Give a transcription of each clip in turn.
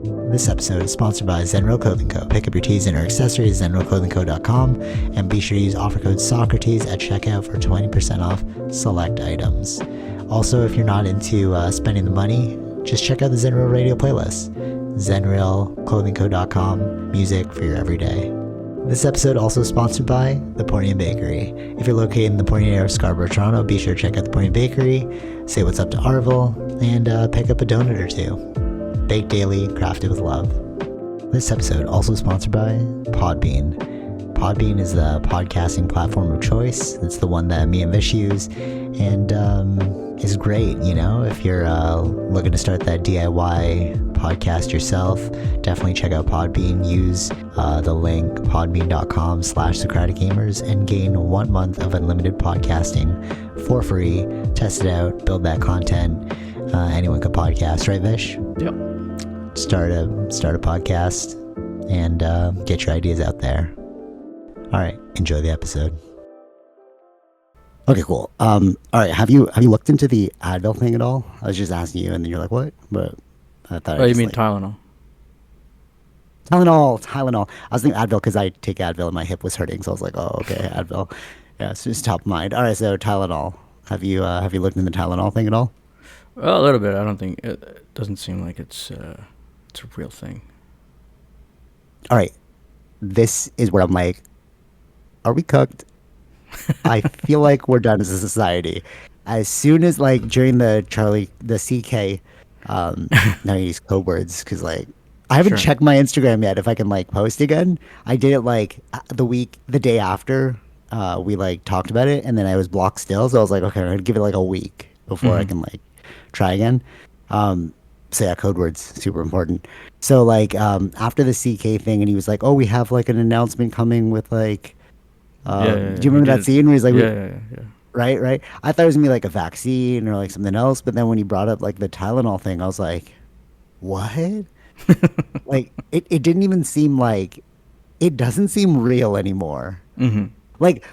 This episode is sponsored by Zenro Clothing Co. Pick up your tees and or accessories at zenroclothingco.com and be sure to use offer code SOCRATES at checkout for 20% off select items. Also, if you're not into spending the money, just check out the Zenro radio playlist. zenroclothingco.com, music for your everyday. This episode also sponsored by The Portian Bakery. If you're located in the Portian area of Scarborough, Toronto, be sure to check out The Portian Bakery, say what's up to Arville, and pick up a donut or two. Baked daily, crafted with love. This episode also sponsored by Podbean. Podbean is the podcasting platform of choice. It's the one that me and Vish use, and is great, you know, if you're looking to start that DIY podcast yourself. Definitely check out Podbean. Use the link podbean.com/SocraticGamers and gain 1 month of unlimited podcasting for free. Test it out, build that content. Anyone could podcast, right, Vish? Yep. Start a podcast and get your ideas out there. All right, enjoy the episode. Okay, cool. All right, have you looked into the Advil thing at all? I was just asking you, and then you're like, "What?" But I thought. Oh, you mean Tylenol? Tylenol. I was thinking Advil because I take Advil and my hip was hurting, so I was like, "Oh, okay, Advil." Yeah, it's just top of mind. All right, so Tylenol. Have you looked into the Tylenol thing at all? Well, a little bit. I don't think it doesn't seem like it's a real thing. All right, this is where I'm like, are we cooked? I feel like we're done as a society. As soon as like during the CK, now I use code words because like I haven't checked my Instagram yet if I can like post again. I did it like the day after we like talked about it, and then I was blocked still. So I was like, okay, I'm gonna give it like a week before I can like try again. So yeah, code words, super important. So like after the CK thing, and he was like, oh, we have like an announcement coming with like. Do you remember that scene where he's like, yeah. Right? I thought it was gonna be like a vaccine or like something else, but then when he brought up like the Tylenol thing, I was like, what? Like it didn't even seem like, it doesn't seem real anymore. Mm-hmm. Like,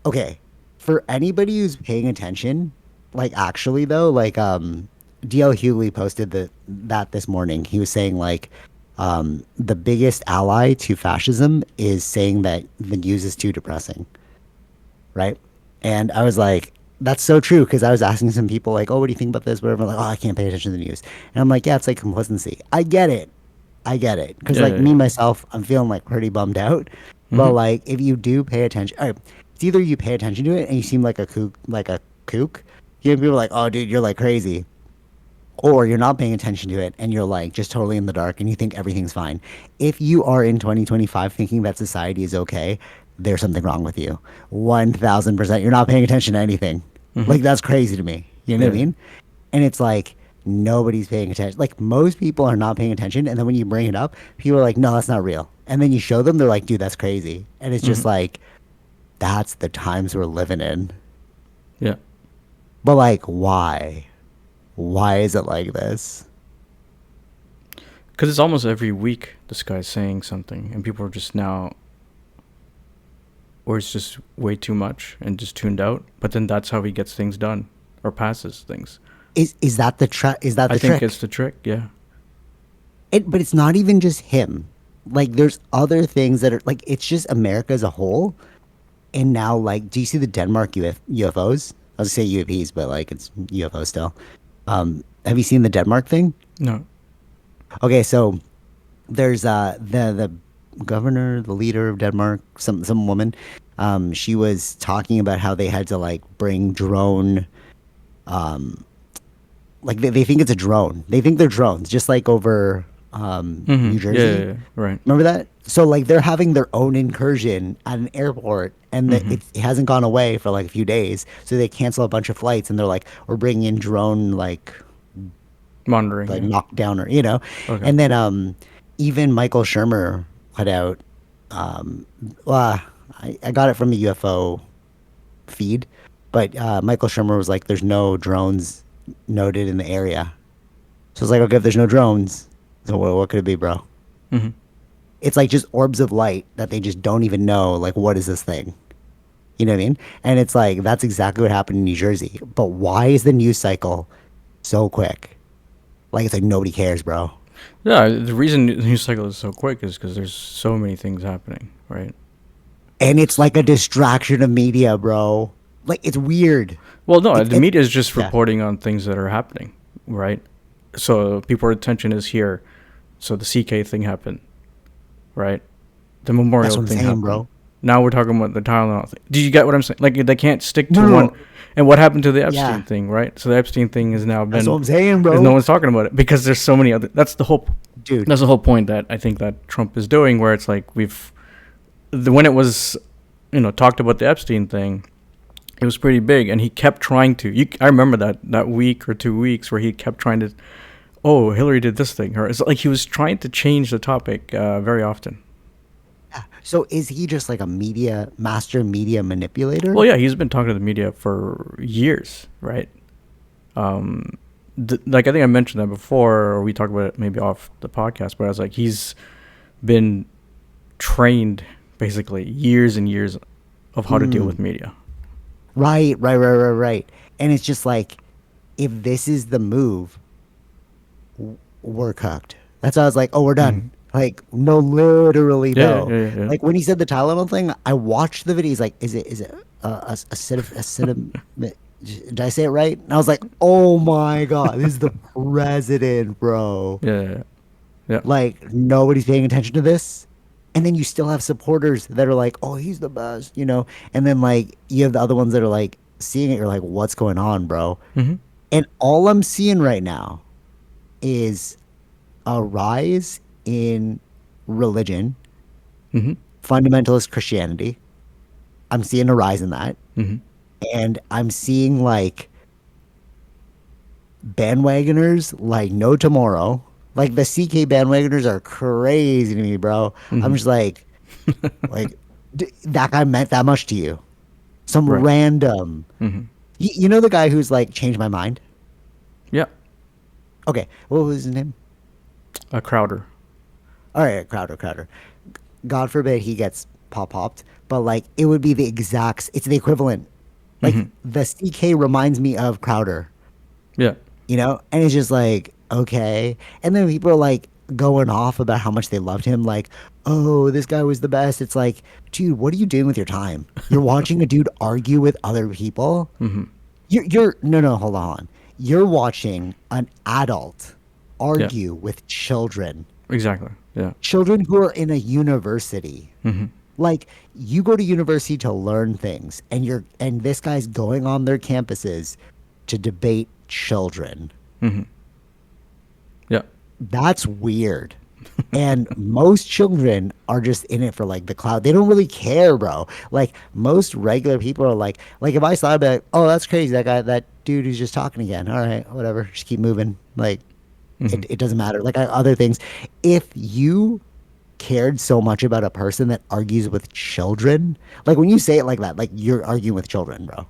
okay, for anybody who's paying attention, like actually though, like DL Hughley posted that this morning. He was saying like, the biggest ally to fascism is saying that the news is too depressing, right? And I was like, that's so true, because I was asking some people like, oh, what do you think about this, whatever, like, oh, I can't pay attention to the news. And I'm like, yeah, it's like complicity. I get it because me myself, I'm feeling like pretty bummed out. But like if you do pay attention, all right, it's either you pay attention to it and you seem like a kook, you know, people are like, oh dude, you're like crazy. Or you're not paying attention to it and you're like just totally in the dark and you think everything's fine. If you are in 2025 thinking that society is okay, there's something wrong with you. 1000%. You're not paying attention to anything. Like that's crazy to me. You know what I mean? And it's like nobody's paying attention. Like most people are not paying attention. And then when you bring it up, people are like, no, that's not real. And then you show them, they're like, dude, that's crazy. And it's just like, that's the times we're living in. Yeah. But like, why? Why is it like this? Because it's almost every week this guy's saying something, and people are just now, or it's just way too much and just tuned out. But then that's how he gets things done or passes things. Is that the trick? I think it's the trick. Yeah. But it's not even just him. Like there's other things that are like, it's just America as a whole. And now like, do you see the Denmark UFOs? I was gonna say UAPs, but like it's UFO still. Have you seen the Denmark thing? No. Okay, so there's the governor, the leader of Denmark, some woman. She was talking about how they had to like bring drone. Like they think it's a drone. They think they're drones, just like over New Jersey. Yeah, right. Remember that? So like they're having their own incursion at an airport, and it hasn't gone away for like a few days. So they cancel a bunch of flights, and they're like, we're bringing in drone like monitoring, like knockdown, or you know. Okay. And then even Michael Shermer put out. I got it from a UFO feed, but Michael Shermer was like, "There's no drones noted in the area." So it's like, okay, if there's no drones, so what could it be, bro? It's like just orbs of light that they just don't even know, like, what is this thing? You know what I mean? And it's like, that's exactly what happened in New Jersey. But why is the news cycle so quick? Like, it's like nobody cares, bro. Yeah, the reason the news cycle is so quick is because there's so many things happening, right? And it's S- like a distraction of media, bro. Like it's weird. Well, no, It's the media is just yeah. reporting on things that are happening, right? So people's attention is here. So the CK thing happened, right? The That's memorial what I'm thing saying, happened. bro. Now we're talking about the Tylenol thing. Do you get what I'm saying? Like they can't stick No, to no, one. no. And what happened to the Yeah. Epstein thing, right? So the Epstein thing has now That's what been, I'm saying, is no bro. one's talking about it because there's so many other. That's the whole. Dude. That's the whole point that I think that Trump is doing, where it's like when it was, talked about the Epstein thing, it was pretty big, and he kept trying to. I remember that week or 2 weeks where he kept trying to. Oh, Hillary did this thing, or it's like he was trying to change the topic very often. Yeah. So is he just like a master media Well, manipulator? yeah, he's been talking to the media for years, right? Um, like I think I mentioned that before, or we talked about it maybe off the podcast. But I was like, he's been trained basically years and years of how to deal Mm. with media. Right, right, right, right, right. And it's just like, if this is the move, we're cooked. That's why I was like, oh, we're Hmm. done. Like, no, literally Yeah, yeah, though. yeah, yeah. Like when he said the Tylenol thing, I watched the video. He's like, is it did I say it right? And I was like, oh my God, this is the president, bro. Yeah, yeah, yeah. Like nobody's paying attention to this. And then you still have supporters that are like, oh, he's the best, you know? And then like you have the other ones that are like seeing it, you're like, what's going on, bro? Mm-hmm. And all I'm seeing right now is a rise in religion, Mm-hmm. fundamentalist Christianity. I'm seeing a rise in that. Mm-hmm. And I'm seeing like bandwagoners like no tomorrow. Like the CK bandwagoners are crazy to me, bro. I'm Mm-hmm. just like that guy meant that much to you. Some Right. random, Mm-hmm. you know, the guy who's like changed my mind. Yeah. Okay, what was his name? A Crowder. All right, Crowder. God forbid he gets popped, but like it would be the exact. It's the equivalent. Like Mm-hmm. the CK reminds me of Crowder, Yeah. you know, and it's just like okay. And then people are like going off about how much they loved him, like, oh, this guy was the best. It's like, dude, what are you doing with your time? You're watching a dude argue with other people. Mm-hmm. You're no, hold on. You're watching an adult Yeah. argue with children, Exactly. Yeah. children who are in a university. Mm-hmm. Like you go to university to learn things, and this guy's going on their campuses to debate children. Mm-hmm. Yeah. That's weird. And most children are just in it for like the cloud. They don't really care, bro. Like most regular people are like if I saw it, I'd be like, oh, that's crazy. That dude who's just talking again. All right, whatever. Just keep moving. Like Mm-hmm. it doesn't matter. Like other things. If you cared so much about a person that argues with children, like when you say it like that, like you're arguing with children, bro.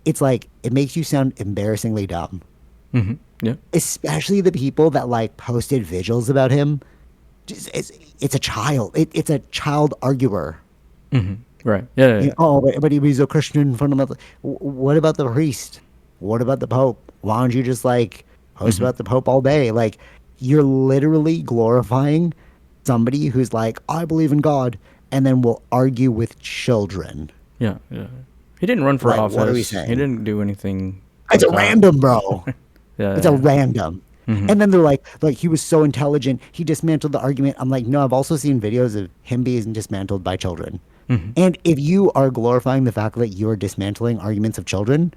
It's like it makes you sound embarrassingly dumb. Mm-hmm. Yeah. Especially the people that like posted vigils about him. It's a child. It's a child arguer. Mm-hmm. Right. Yeah. Yeah. You Yeah. know, oh, but he's a Christian fundamental. What about the priest? What about the Pope? Why don't you just like post Mm-hmm. about the Pope all day? Like you're literally glorifying somebody who's like, I believe in God, and then will argue with children. Yeah. Yeah. He didn't run for Like, what are we office. He saying? didn't do anything It's like a that. random, bro. Yeah. It's a Yeah. random. Yeah. Mm-hmm. And then they're like he was so intelligent, he dismantled the argument. I'm like, no, I've also seen videos of him being dismantled by children. Mm-hmm. And if you are glorifying the fact that you're dismantling arguments of children,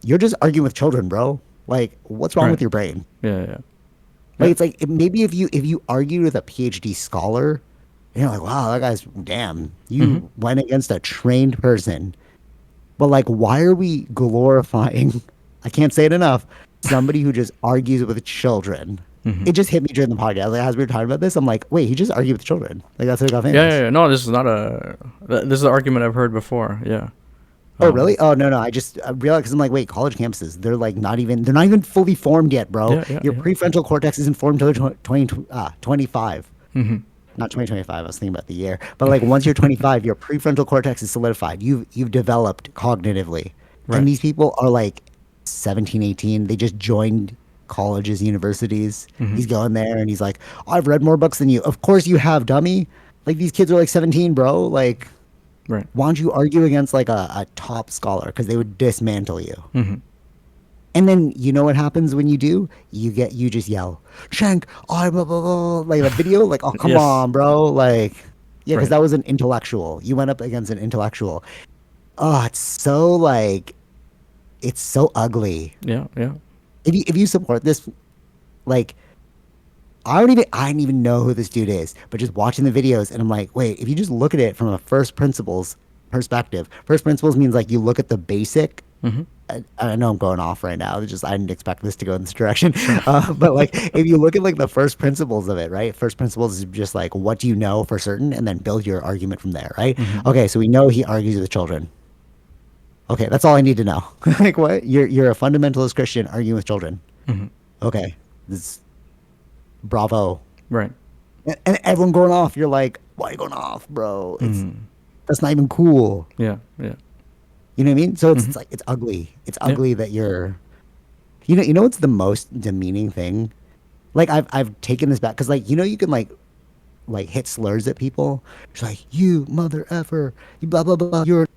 you're just arguing with children, bro. Like, what's wrong Right. with your brain? Yeah. Yeah. Like, Yeah. it's like maybe if you argue with a PhD scholar, and you're like, wow, that guy's damn. Mm-hmm. You went against a trained person. But like, why are we glorifying? I can't say it enough. Somebody who just argues with children. Mm-hmm. It just hit me during the podcast. Like as we were talking about this, I'm like, wait, he just argued with children. Like that's how he got Yeah, yeah, famous. yeah. No, this is not a. This is an argument I've heard before. Yeah. Oh Um. really? Oh no, no. I realized because I'm like, wait, college campuses, they're not even fully formed yet, bro. Yeah. Yeah. Your Yeah. prefrontal cortex isn't formed until 25. Mm-hmm. Not 2025. I was thinking about the year, but like once you're 25, your prefrontal cortex is solidified. You've developed cognitively, Right. and these people are like 17, 18. They just joined colleges, universities. Mm-hmm. He's going there and he's like, I've read more books than you. Of course you have, dummy. Like these kids are like 17, bro. Like, Right. why don't you argue against like a top scholar? Because they would dismantle you. Mm-hmm. And then you know what happens when you do? You just yell, Shank, I blah, blah, blah, like the video, like, oh come Yes. on, bro. Like, yeah, because Right. that was an intellectual. You went up against an intellectual. Oh, it's so like it's so ugly. Yeah. Yeah. If you support this, like I didn't even know who this dude is, but just watching the videos and I'm like, wait, if you just look at it from a first principles perspective, first principles means like you look at the basic. Mm-hmm. I know I'm going off right now. It's just I didn't expect this to go in this direction. Sure. But like if you look at like the first principles of it, right? First principles is just like what do you know for certain, and then build your argument from there, right? Mm-hmm. Okay, so we know he argues with children. Okay, that's all I need to know. Like what? You're a fundamentalist Christian arguing with children. Mm-hmm. Okay, this bravo. Right. And everyone going off. You're like, why are you going off, bro? Mm-hmm. That's not even cool. Yeah. Yeah. You know what I mean? So Mm-hmm. it's like it's ugly. It's Yeah. ugly that you're. You know what's the most demeaning thing? Like I've taken this back because like you can like hit slurs at people. It's like you mother effer, you blah blah blah. You're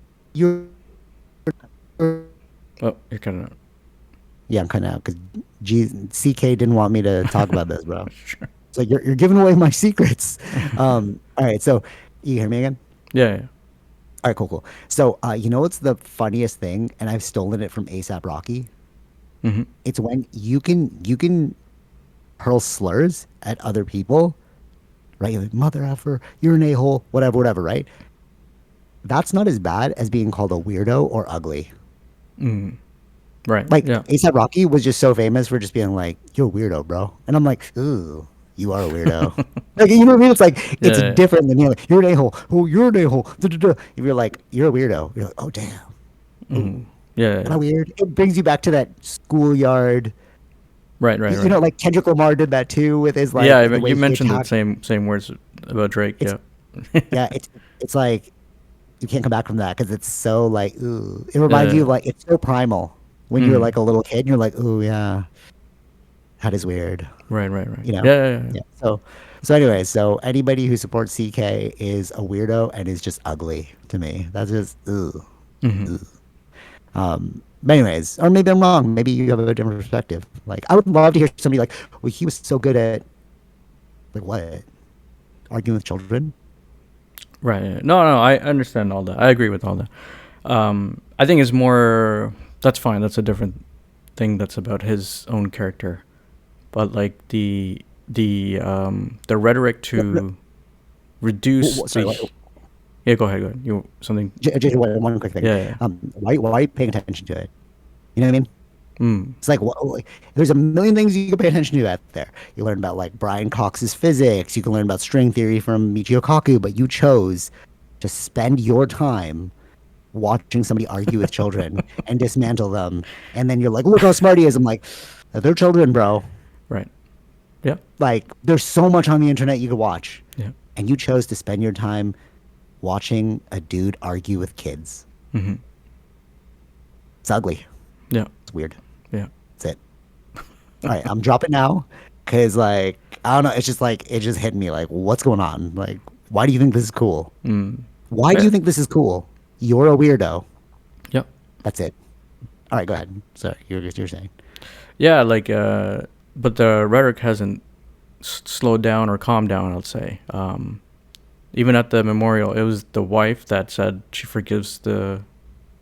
Oh, you're kind of. yeah. I'm cutting out because CK didn't want me to talk about this, bro. Sure. It's like you're giving away my secrets. All right, so you hear me again? Yeah. Yeah. All right, cool, cool. So you know what's the funniest thing? And I've stolen it from ASAP Rocky. Mm-hmm. It's when you can hurl slurs at other people, right? You're like, mother effer, you're an a-hole, whatever, whatever, right? That's not as bad as being called a weirdo or ugly. Mm. Right. Like Yeah. ASAP Rocky was just so famous for just being like, "You're a weirdo, bro," and I'm like, "Ooh, you are a weirdo." Like you know what I mean? It's like it's Yeah. different than you're an a-hole. Oh, you're an a-hole. Duh, duh, duh. If you're like you're a weirdo, you're like, "Oh damn, Mm. ooh, Yeah. kind Yeah. of weird." It brings you back to that schoolyard. Right. Right. You know, Right. like Kendrick Lamar did that too with his Yeah. like the way You he mentioned the attacked. same words about Drake. It's Yeah. yeah, it's like you can't come back from that because it's so like ooh. It reminds you of uh, like it's so primal when you're like mm. a little kid and you're like, ooh yeah, that is weird. Right. Right. Right. You know? Yeah. Yeah. Yeah. Yeah. So anyway, so anybody who supports CK is a weirdo and is just ugly to me. That's just ooh. Mm-hmm. Ooh. But anyways, or maybe I'm wrong. Maybe you have a different perspective. Like I would love to hear somebody like, well, he was so good at like what? Arguing with children? Right. Yeah. No. No. I understand all that. I agree with all that. I think it's more. That's fine. That's a different thing. That's about his own character. But like the rhetoric No, no, to reduce sorry, the. Yeah. Go ahead. Go ahead. You something. just one quick thing. Yeah. Yeah. Why are you paying attention to it? You know what I mean? Mm. It's like, like there's a million things you can pay attention to out there. You learn about like Brian Cox's physics. You can learn about string theory from Michio Kaku, but you chose to spend your time watching somebody argue with children and dismantle them. And then you're like, look how smart he is. I'm like, they're children, bro. Right. Yeah. Like, there's so much on the internet you could watch. Yeah. And you chose to spend your time watching a dude argue with kids. Mm-hmm. It's ugly. Yeah. It's weird. Yeah. That's it. All right, I'm dropping now because, like, I don't know. It's just like, it just hit me. Like, what's going on? Like, why do you think this is cool? Mm. Why do Yeah. you think this is cool? You're a weirdo. Yeah. That's it. All right, go ahead. Sorry, you're saying. Yeah. Like. But the rhetoric hasn't slowed down or calmed down. I'll say. Even at the memorial, it was the wife that said she forgives the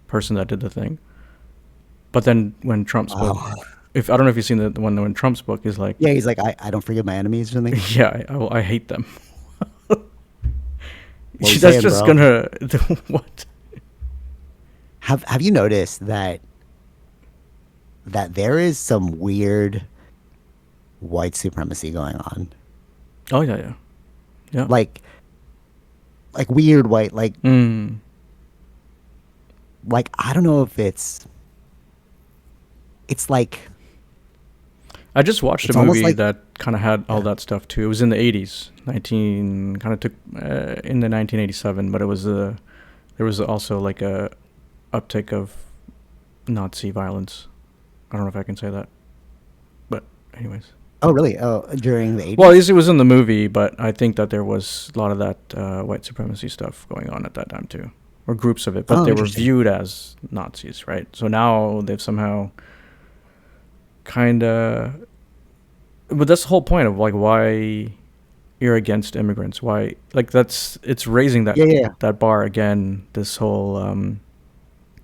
person that did the thing. But then when Trump spoke, Wow. if I don't know if you've seen the one when Trump spoke, is like, Yeah, he's like, I don't forgive my enemies or something. yeah, I hate them. What are you That's saying, just bro? gonna what? Have you noticed that there is some weird white supremacy going on? Oh yeah, yeah, yeah. Like weird white, Mm. like I don't know if it's like I just watched a it's almost movie like that kind of had all yeah. that stuff too. It was in the 80s, 19 kind of took in the 1987, but it was there was also like a uptick of Nazi violence. I don't know if I can say that, but anyways. Oh, really? Oh, during the Well, at 80s? least it was in the movie, but I think that there was a lot of that white supremacy stuff going on at that time too, or groups of it. But Oh, they were interesting. viewed as Nazis, right? So now they've somehow kind of. But that's the whole point of like why you're against immigrants. Why like that's it's raising that Yeah, yeah, yeah. that bar again. This whole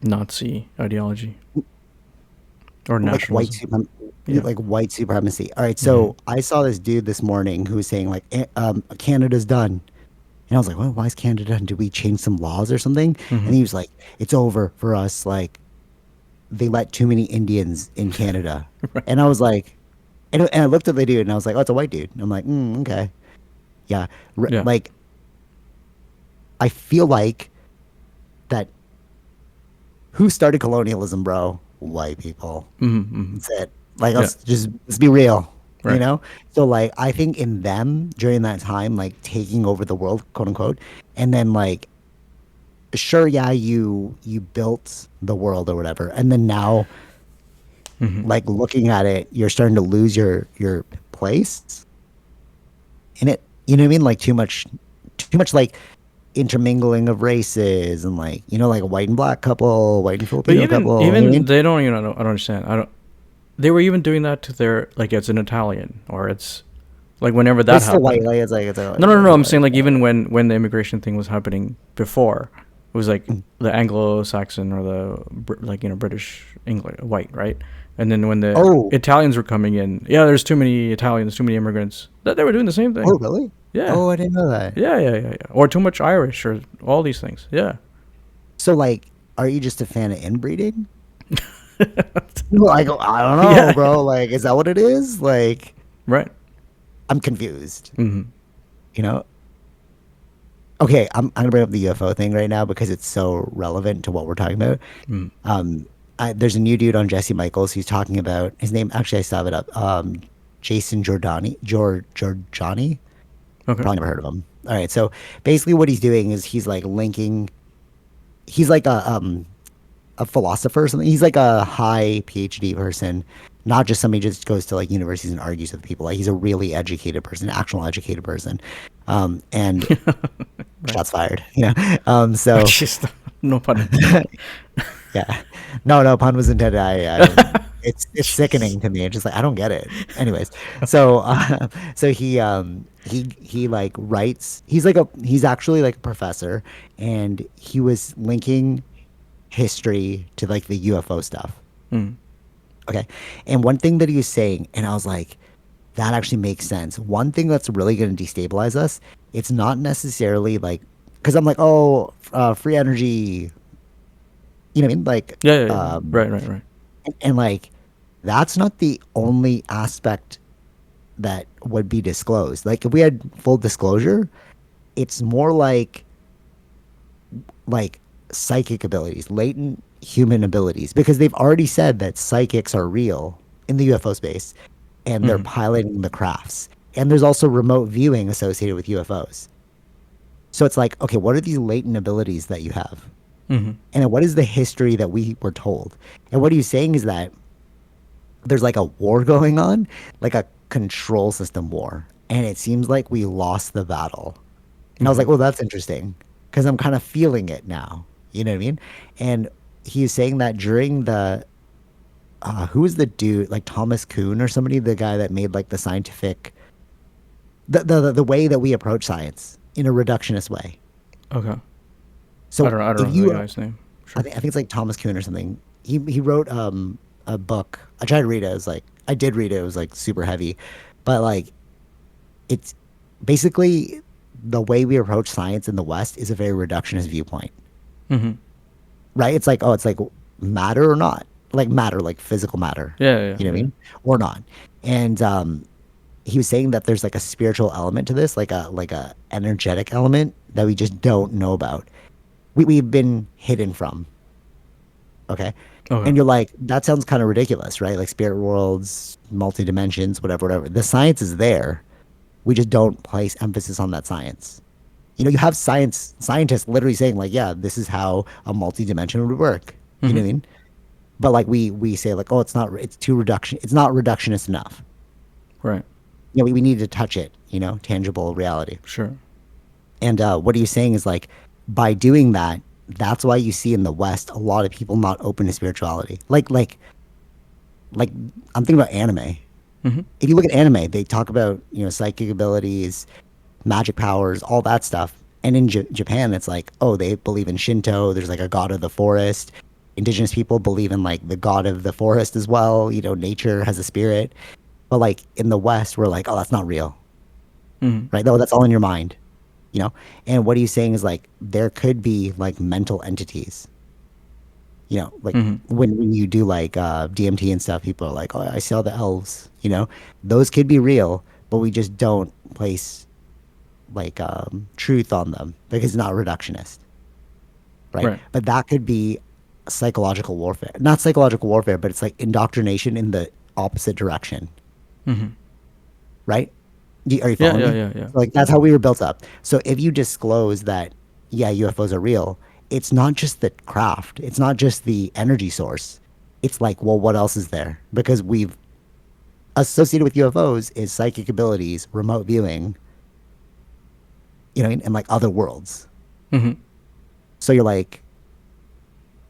Nazi ideology or Like nationalism. Yeah. white supremacy. All right, Mm-hmm. so I saw this dude this morning who was saying like Canada's done. And I was like, well, why is Canada done? Did we change some laws or something? Mm-hmm. And he was like, it's over for us. Like they let too many Indians in Canada. Right. And I was like, and I looked at the dude and I was like, oh, it's a white dude. And I'm like, okay. Yeah. Yeah. Like I feel like that who started colonialism, bro? White people. Mm-hmm. Mm-hmm. That's it. Like Yeah. let's be real, you Right. know? So like I think in them during that time, like taking over the world, quote unquote, and then like sure, yeah, you built the world or whatever, and then now Mm-hmm. like looking at it, you're starting to lose your place in it. You know what I mean? Like too much like intermingling of races and like like a white and black couple, white and But Filipino even couple. You know what I even mean? they don't. I don't understand. I don't. They were even doing that to their like it's an Italian or it's like whenever But that it's still white. happened. Like it's like No, no, no, no. I'm white. saying like even when the immigration thing was happening before, it was like Mm. the Anglo-Saxon or the like British English white, right? And then when the Oh, Italians were coming in, yeah, there's too many Italians, too many immigrants. That they were doing the same oh, thing. really? Yeah, Oh, I didn't know that. yeah, yeah, yeah, yeah. Or too much Irish or all these things. Yeah. So like, are you just a fan of inbreeding? Like, I don't know, Yeah. bro. Like, is that what it is? Like, Right. I'm confused. Mm-hmm. You know? Okay, I'm gonna bring up the UFO thing right now because it's so relevant to what we're talking about. Mm. Um, there's a new dude on Jesse Michaels. He's talking about his name. Actually, I still have it up. Jason Giorgiani. Okay. Probably never heard of him. All right, so basically, what he's doing is he's like linking. He's like a philosopher or something. He's like a high PhD person, not just somebody who just goes to like universities and argues with people. Like he's a really educated person, actual educated person. And Right. shots fired. So Just no pun intended. yeah, no pun was intended. I don't. It's Jeez. sickening to me. It's just like I don't get it. Anyways, so so he like writes. He's actually like a professor, and he was linking history to like the UFO stuff. Mm. Okay. And one thing that he was saying, and I was like, that actually makes sense. One thing that's really going to destabilize us, it's not necessarily like, because I'm like, oh, free energy, you know what I mean? Like, Yeah, yeah, yeah. Right, right, right. and like, that's not the only aspect that would be disclosed. Like, if we had full disclosure, it's more like psychic abilities, latent human abilities, because they've already said that psychics are real in the UFO space and they're Mm-hmm. piloting the crafts. And there's also remote viewing associated with UFOs. So it's like, okay, what are these latent abilities that you have? Mm-hmm. And then what is the history that we were told? And what he's saying is that there's like a war going on, like a control system war. And it seems like we lost the battle. And I was Mm-hmm. like, well, that's interesting because I'm kind of feeling it now. You know what I mean? And he's saying that during who was the dude, like Thomas Kuhn or somebody, the guy that made like the scientific, the way that we approach science in a reductionist way. Okay. So I if don't know the you, guy's name. I Sure. think it's like Thomas Kuhn or something. He wrote a book. I tried to read it. It was like I did read it. It was like super heavy, but like it's basically the way we approach science in the West is a very reductionist viewpoint, Mm-hmm. right? It's like, oh, it's like matter or not, like matter, like physical matter, Yeah, yeah, you know what I yeah. mean, or not. And he was saying that there's like a spiritual element to this, like a energetic element that we just don't know about. We've been hidden from. Okay. Okay. And you're like, that sounds kind of ridiculous, right? Like spirit worlds, multi dimensions, whatever, whatever. The science is there. We just don't place emphasis on that science. You have scientists literally saying like, yeah, this is how a multi-dimension would work. You know Mm-hmm. what I mean? But like we say like, oh, it's not, it's too reduction, it's not reductionist enough. Right. We need to touch it, tangible reality. Sure. And what are you saying is like, by doing that, that's why you see in the West a lot of people not open to spirituality. Like I'm thinking about anime. Mm-hmm. If you look at anime, they talk about psychic abilities, magic powers, all that stuff. And in Japan, it's like, oh, they believe in Shinto. There's like a god of the forest. Indigenous people believe in like the god of the forest as well. Nature has a spirit. But like in the West, we're like, oh, that's not real, Mm-hmm. right? No, that's all in your mind, you know. And what he's saying is like there could be like mental entities, like Mm-hmm. when you do like DMT and stuff, people are like, oh, I saw the elves, those could be real, but we just don't place like truth on them because it's not reductionist, right? Right. But that could be psychological warfare, not psychological warfare, but it's like indoctrination in the opposite direction, Mm-hmm. right? Are you Yeah. following Yeah. me? Yeah. Yeah. Like that's how we were built up. So if you disclose that, yeah, UFOs are real, it's not just the craft, it's not just the energy source. It's like, well, what else is there? Because we've associated with UFOs is psychic abilities, remote viewing, and like other worlds. Mm-hmm. So you're like,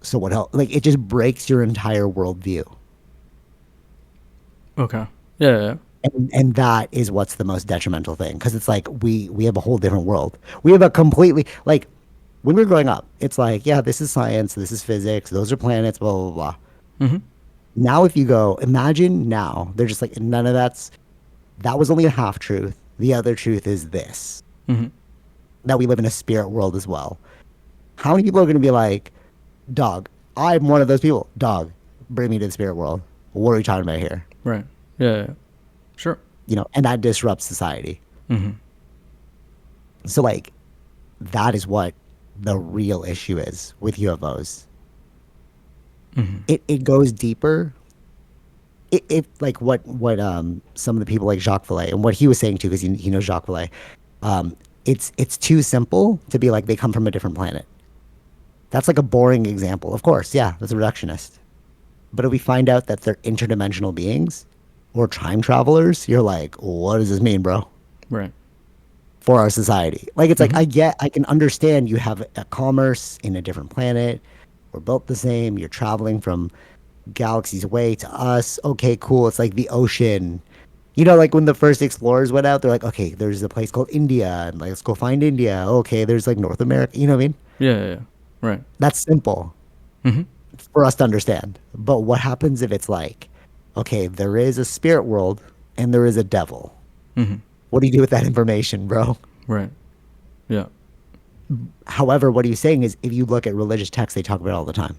so what else? Like it just breaks your entire worldview. Okay. Yeah. Yeah. Yeah. And that is what's the most detrimental thing because it's like we have a whole different world. We have a completely like when we were growing up, it's like, yeah, this is science, this is physics, those are planets, blah blah blah. Mm-hmm. Now if you go, imagine now, they're just like none of that was only a half truth. The other truth is this. Mm-hmm. That we live in a spirit world as well. How many people are gonna be like, dog, I'm one of those people. Dog, bring me to the spirit world. What are we talking about here? Right. Yeah. Yeah. Yeah. Sure. And that disrupts society. Mm-hmm. So like that is what the real issue is with UFOs. Mm-hmm. It goes deeper. It like what some of the people like Jacques Vallée and what he was saying too, because he knows Jacques Vallée. It's too simple to be like they come from a different planet. That's like a boring example. Of course, yeah, that's a reductionist. But if we find out that they're interdimensional beings or time travelers, you're like, what does this mean, bro? Right. For our society. Like it's like Mm-hmm. I can understand you have a commerce in a different planet. We're built the same. You're traveling from galaxies away to us. Okay, cool. It's like the ocean. Like when the first explorers went out, they're like, okay, there's a place called India, and like let's go find India. Okay, there's like North America. You know what I mean? Yeah. Yeah. Yeah. Right. That's simple Mm-hmm. for us to understand. But what happens if it's like, okay, there is a spirit world and there is a devil. Mm-hmm. What do you do with that information, bro? Right. Yeah. However, what he's saying is if you look at religious texts, they talk about it all the time.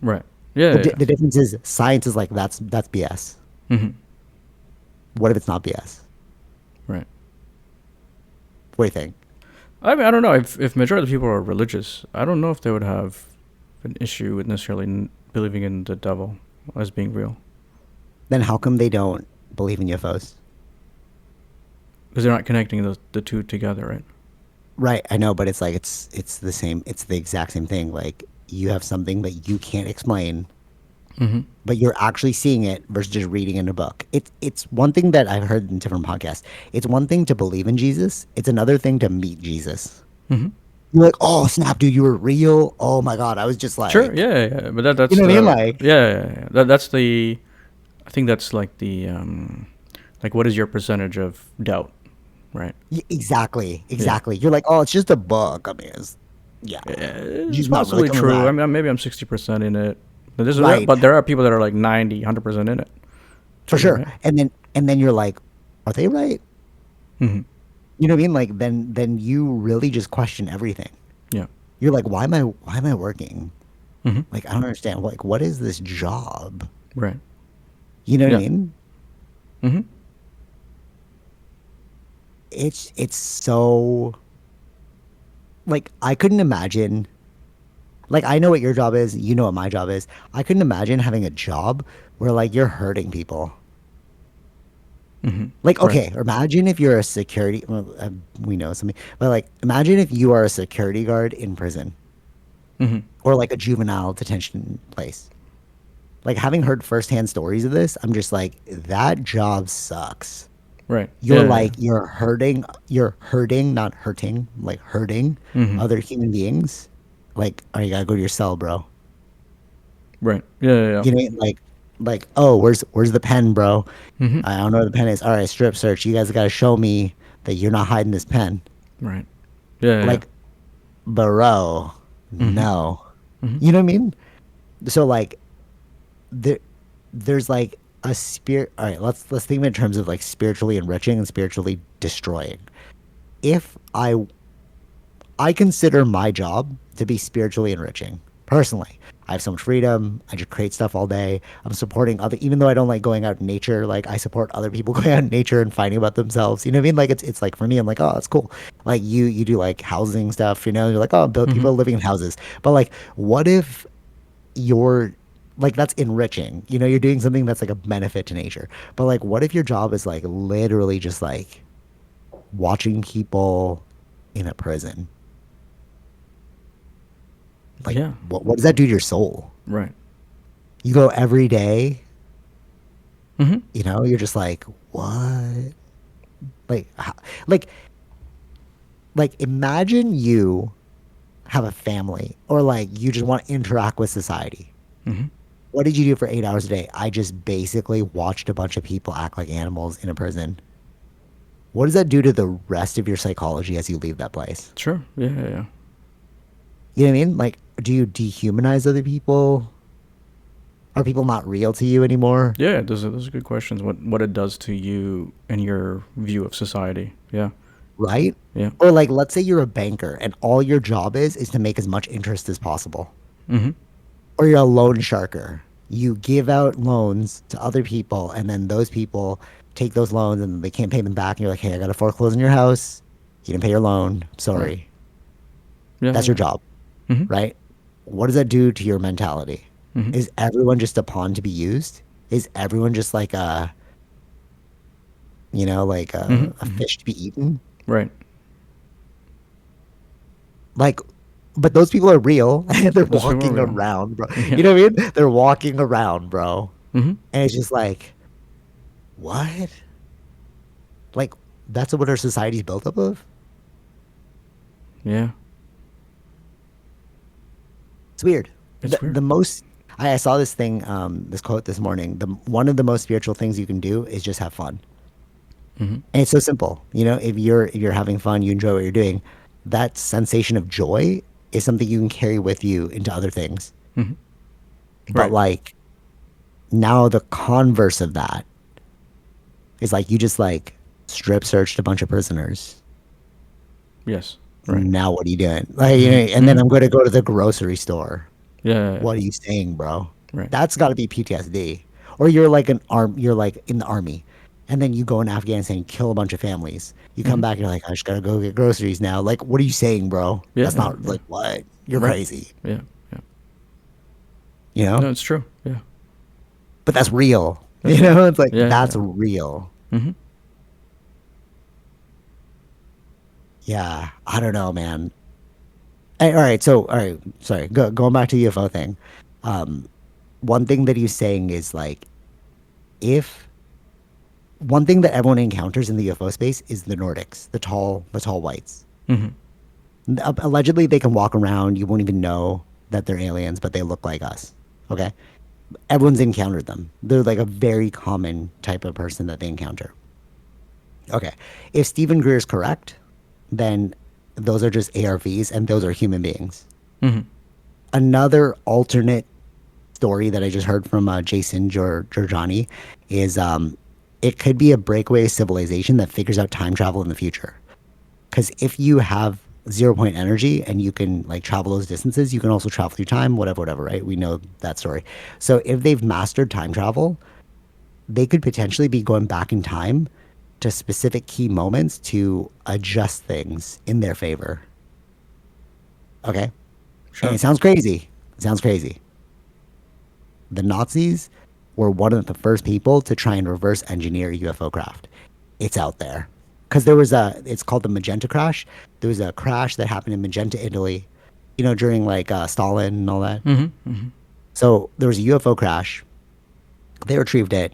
Right. Yeah. The, Yeah. di- the difference is science is like that's BS. Yeah. Mm-hmm. What if it's not BS? Right. What do you think? I mean, I don't know if majority of the people are religious. I don't know if they would have an issue with necessarily believing in the devil as being real Then how come they don't believe in UFOs? because they're not connecting the two together, right? Right, I know, but it's like it's the same. It's the exact same thing. Like you have something that you can't explain, Mm-hmm. but you're actually seeing it versus just reading in a book. It's one thing that I've heard in different podcasts. It's one thing to believe in Jesus. It's another thing to meet Jesus. Mm-hmm. You're like, oh snap, dude, you were real. Oh my god, I was just like, Sure. Yeah. Yeah. Yeah. But you that's know what I mean? the Like, yeah. Yeah, yeah. That's the. I think that's like the like what is your percentage of doubt, right? exactly, Yeah. exactly. You're like, oh, it's just a book. I mean, yeah, It's he's not really possibly coming true. I back. mean, maybe I'm 60% in it. Right, But there are people that are like 90, 100% in it. for Too, sure. right? And then you're like, are they right? Mm-hmm. You know what I mean? Like then you really just question everything. Yeah. You're like, why am I working? Mm-hmm. Like I don't understand. Like what is this job? Right. You know what I Yeah. mean? Mm-hmm. It's so like I couldn't imagine. Like I know what your job is, you know what my job is. I couldn't imagine having a job where like you're hurting people. Mm-hmm. Like Right. okay, imagine if you're a security. Well, we know something, but like imagine if you are a security guard in prison Mm-hmm. or like a juvenile detention place. like having heard firsthand stories of this, I'm just like, that job sucks. Right. Yeah. Yeah. You're hurting, not hurting, like hurting Mm-hmm. other human beings. Like, oh, you gotta go to your cell, bro. Right. Yeah. Yeah. Yeah. You know, like, oh, where's the pen, bro? Mm-hmm. I don't know where the pen is. All right, strip search. You guys gotta show me that you're not hiding this pen. Right. Yeah. Yeah. Yeah. Like, bro, Mm-hmm. no. Mm-hmm. You know what I mean? So like there there's like a spirit. All right, let's think of it in terms of like spiritually enriching and spiritually destroying. If I consider my job to be spiritually enriching. Personally, I have so much freedom. I just create stuff all day. I'm supporting other, even though I don't like going out in nature. Like I support other people going out in nature and finding about themselves. You know what I mean? Like it's like for me, I'm like, oh, that's cool. Like you do like housing stuff. You know, you're like, oh, build Mm-hmm. people are living in houses. But like, what if you're like that's enriching? You know, you're doing something that's like a benefit to nature. But like, what if your job is like literally just like watching people in a prison? Like Yeah. what does that do to your soul? Right. You go every day, Mm-hmm. you know, you're just like, what? Like like imagine you have a family or like you just want to interact with society. Mm-hmm. What did you do for 8 hours a day? I just basically watched a bunch of people act like animals in a prison. What does that do to the rest of your psychology as you leave that place? Sure. Yeah. Yeah. Yeah. You know what I mean? Like, do you dehumanize other people? Are people not real to you anymore? Yeah. Those are good questions. What it does to you and your view of society. Yeah. Right? Yeah. Or like, let's say you're a banker and all your job is to make as much interest as possible. Mm-hmm. Or you're a loan sharker. You give out loans to other people, and then those people take those loans and they can't pay them back. And you're like, hey, I got to foreclose on your house. You didn't pay your loan. Right. Sorry. Yeah. That's your Yeah. job, Mm-hmm. right? What does that do to your mentality? Mm-hmm. Is everyone just a pawn to be used? Is everyone just like like Mm-hmm. a Mm-hmm. fish to be eaten? Right. Like, but those people are real and they're Those people are walking real. around, bro. You Yeah. know what I mean? They're walking around, bro. Mm-hmm. And it's just like, what? Like, that's what our society's built up of? Yeah. It's weird. It's weird. The most, I saw this thing, this quote this morning. One of the most spiritual things you can do is just have fun. Mm-hmm. And it's so simple. You know, if you're having fun, you enjoy what you're doing, that sensation of joy is something you can carry with you into other things. Mm-hmm. But Right. like now the converse of that is like you just like strip searched a bunch of prisoners. Yes. Right. Now what are you doing? Like, Mm-hmm. and then Mm-hmm. I'm going to go to the grocery store. Yeah. Yeah. Yeah. What are you saying, bro? Right. That's got to be PTSD. Or you're like you're like in the army, and then you go in Afghanistan and kill a bunch of families. You come Mm-hmm. back, you're like, I just gotta go get groceries now. Like, what are you saying, bro? Yeah. That's Yeah. not Yeah. like what? You're Right. crazy, Yeah. Yeah. you know? No, it's true. Yeah. But that's real. That's You real. know, it's like Yeah. that's Yeah. real. Mm-hmm. Yeah, I don't know, man. All right, so all right, sorry. Going back to the UFO thing. Um, one thing that he's saying is like if one thing that everyone encounters in the UFO space is the Nordics, the tall whites. Mm-hmm. Allegedly, they can walk around. You won't even know that they're aliens, but they look like us. Okay, everyone's encountered them. They're like a very common type of person that they encounter. Okay, if Stephen Greer is correct, then those are just ARVs, and those are human beings. Mm-hmm. Another alternate story that I just heard from Jason Giorgiani is it could be a breakaway civilization that figures out time travel in the future. Because if you have 0 point energy and you can like travel those distances, you can also travel through time, whatever, right? We know that story. So if they've mastered time travel, they could potentially be going back in time to specific key moments to adjust things in their favor. Okay? And Sure. it sounds crazy. It sounds crazy. The Nazis were one of the first people to try and reverse engineer UFO craft. It's out there. Because it's called the Magenta crash. There was a crash that happened in Magenta, Italy, during like Stalin and all that. Mm-hmm. Mm-hmm. So there was a UFO crash. They retrieved it.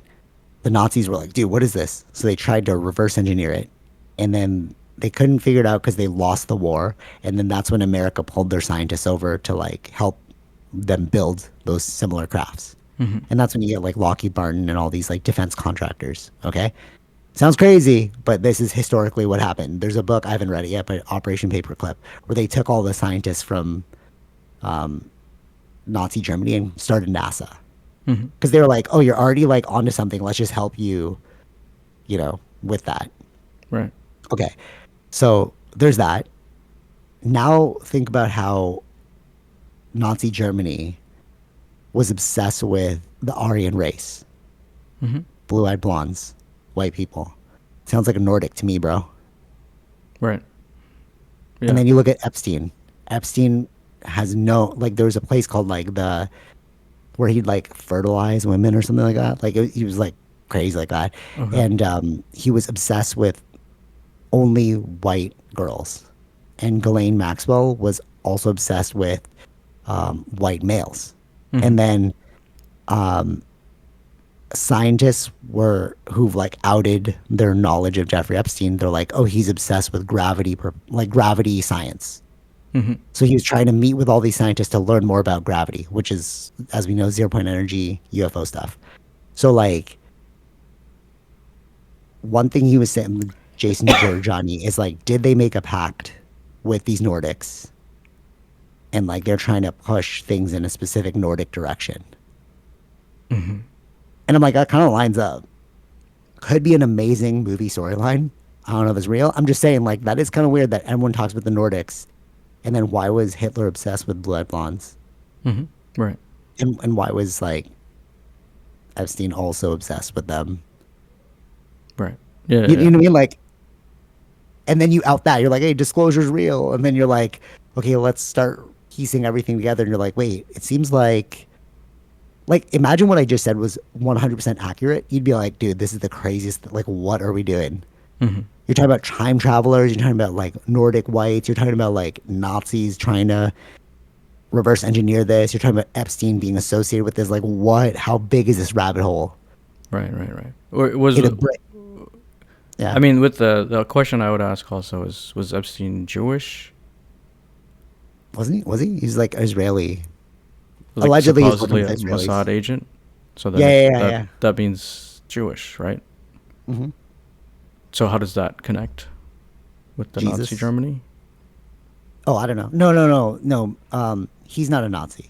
The Nazis were like, dude, what is this? So they tried to reverse engineer it. And then they couldn't figure it out because they lost the war. And then that's when America pulled their scientists over to like help them build those similar crafts. Mm-hmm. And that's when you get like Lockheed Martin and all these like defense contractors. Okay. Sounds crazy, but this is historically what happened. There's a book, I haven't read it yet, but Operation Paperclip, where they took all the scientists from Nazi Germany and started NASA. Mm-hmm. Because they were like, oh, you're already like onto something. Let's just help you, with that. Right. Okay. So there's that. Now think about how Nazi Germany was obsessed with the Aryan race, Mm-hmm. blue-eyed blondes, white people. Sounds like a Nordic to me, bro. Right. And Yeah. then you look at Epstein. Epstein has no like. There was a place called like the where he'd like fertilize women or something like that. Like he was like crazy like that, Okay. and he was obsessed with only white girls. And Ghislaine Maxwell was also obsessed with white males. Mm-hmm. And then scientists were who've like outed their knowledge of Jeffrey Epstein. They're like, oh, he's obsessed with gravity, like gravity science. Mm-hmm. So he was trying to meet with all these scientists to learn more about gravity, which is, as we know, zero point energy, UFO stuff. So like one thing he was saying, Jason Giorgiani, is like, did they make a pact with these Nordics? And like they're trying to push things in a specific Nordic direction. Mm-hmm. And I'm like, that kind of lines up. Could be an amazing movie storyline. I don't know if it's real. I'm just saying, like, that is kind of weird that everyone talks about the Nordics. And then why was Hitler obsessed with blue-eyed blondes? Mm-hmm. Right. And why was, like, Epstein also obsessed with them? Right. Yeah. You Yeah. know what I mean? Like, and then you out that. You're like, hey, disclosure's real. And then you're like, okay, let's start piecing everything together. And you're like, wait, it seems like imagine what I just said was 100% accurate. You'd be like, dude, this is the craziest. Like, what are we doing? Mm-hmm. You're talking about time travelers. You're talking about like Nordic whites. You're talking about like Nazis trying to reverse engineer this. You're talking about Epstein being associated with this. Like, what? How big is this rabbit hole? Right. Right. Right. Or it was. In a Brit- yeah. I mean, with the question I would ask also is, was Epstein Jewish? Wasn't he? Was he? He's like Israeli. Like Allegedly, he's working supposedly with a Israelis. Mossad agent. So then Yeah, if yeah, yeah, that yeah. that means Jewish, right? Hmm. So how does that connect with the Nazi Jesus. Germany? Oh, I don't know. No, no, no, no. He's not a Nazi.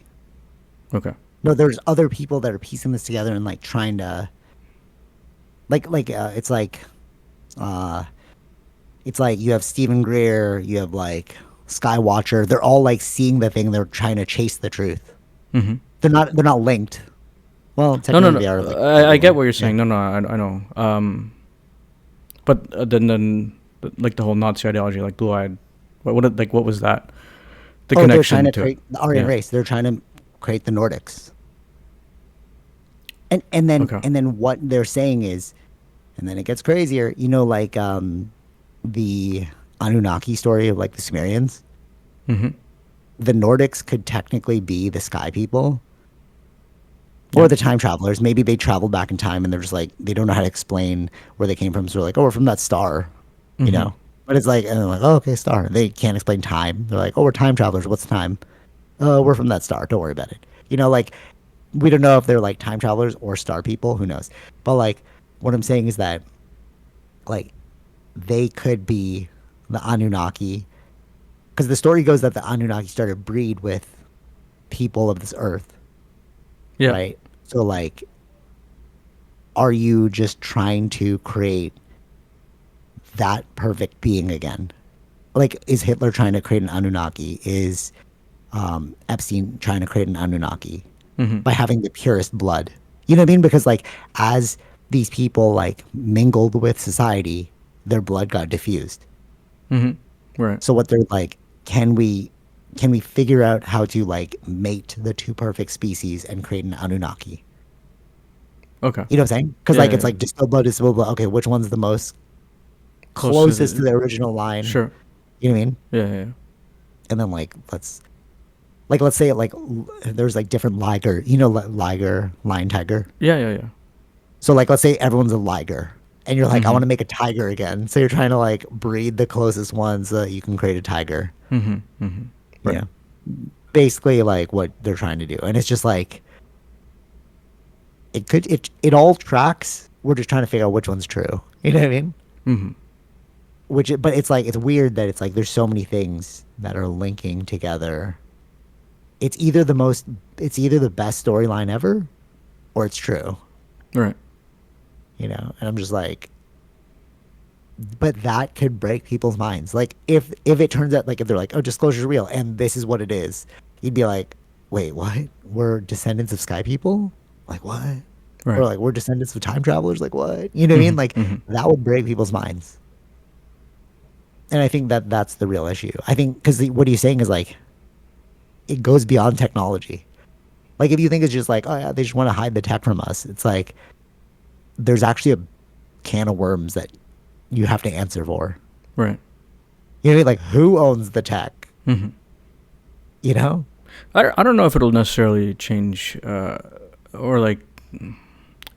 Okay. No, there's other people that are piecing this together and like trying to it's uh it's like you have Stephen Greer, you have like Skywatcher. They're all like seeing the thing. They're trying to chase the truth. Mm-hmm. They're not linked. Well, No, no, technically no. they are like I get what you're yeah. saying. No, no, I know. But then, like the whole Nazi ideology, like blue-eyed. What was that? The Oh, they're trying connection to to it. create the Aryan Yeah. race. They're trying to create the Nordics. And then Okay. what they're saying is, and then it gets crazier. Like the Anunnaki story of like the Sumerians. Mm-hmm. The Nordics could technically be the sky people Yeah. or the time travelers. Maybe they traveled back in time and they're just like they don't know how to explain where they came from. So they're like, oh, we're from that star, you Mm-hmm. know. But it's like, and they're like, oh, okay, star. They can't explain time. They're like, oh, we're time travelers. What's time? Oh, we're from that star. Don't worry about it. Like we don't know if they're like time travelers or star people. Who knows? But like, what I'm saying is that like they could be the Anunnaki because the story goes that the Anunnaki started to breed with people of this earth, Yeah. right? So like, are you just trying to create that perfect being again? Like, is Hitler trying to create an Anunnaki? Is Epstein trying to create an Anunnaki Mm-hmm. by having the purest blood? You know what I mean? Because like, as these people like mingled with society, their blood got diffused. Mm-hmm. Right. So what they're like, can we figure out how to like mate the two perfect species and create an Anunnaki? Okay. You know what I'm saying? Because Yeah. like Yeah. it's Yeah. like distilled blood. Okay, which one's the most Close to closest to the original line? Sure. You know what I mean? Yeah. Yeah. Yeah. And then let's say like there's like different Liger, Liger, lion tiger. Yeah. Yeah. Yeah. So like let's say everyone's a liger and you're like, I Mm-hmm. want to make a tiger again. So you're trying to like breed the closest ones so that you can create a tiger. Mm-hmm. Mm-hmm. You Right. know, basically like what they're trying to do. And it's just like it all tracks. We're just trying to figure out which one's true. You know what I mean? Mm-hmm. But it's like it's weird that it's like there's so many things that are linking together. It's either the most it's either the best storyline ever or it's true. Right. And I'm just like, but that could break people's minds. Like if it turns out like if they're like, oh, disclosure's real and this is what it is, you'd be like, wait, what? We're descendants of sky people? Like what? Or Right. like we're descendants of time travelers? Like what? You know what I mean? Like Mm-hmm. Mm-hmm. that would break people's minds. And I think that that's the real issue. I think because what he's saying is like it goes beyond technology. Like if you think it's just like, oh yeah, they just want to hide the tech from us. It's like there's actually a can of worms that you have to answer for. Right. You know what I mean? Like who owns the tech? Mm-hmm. You know? I don't know if it'll necessarily change, or like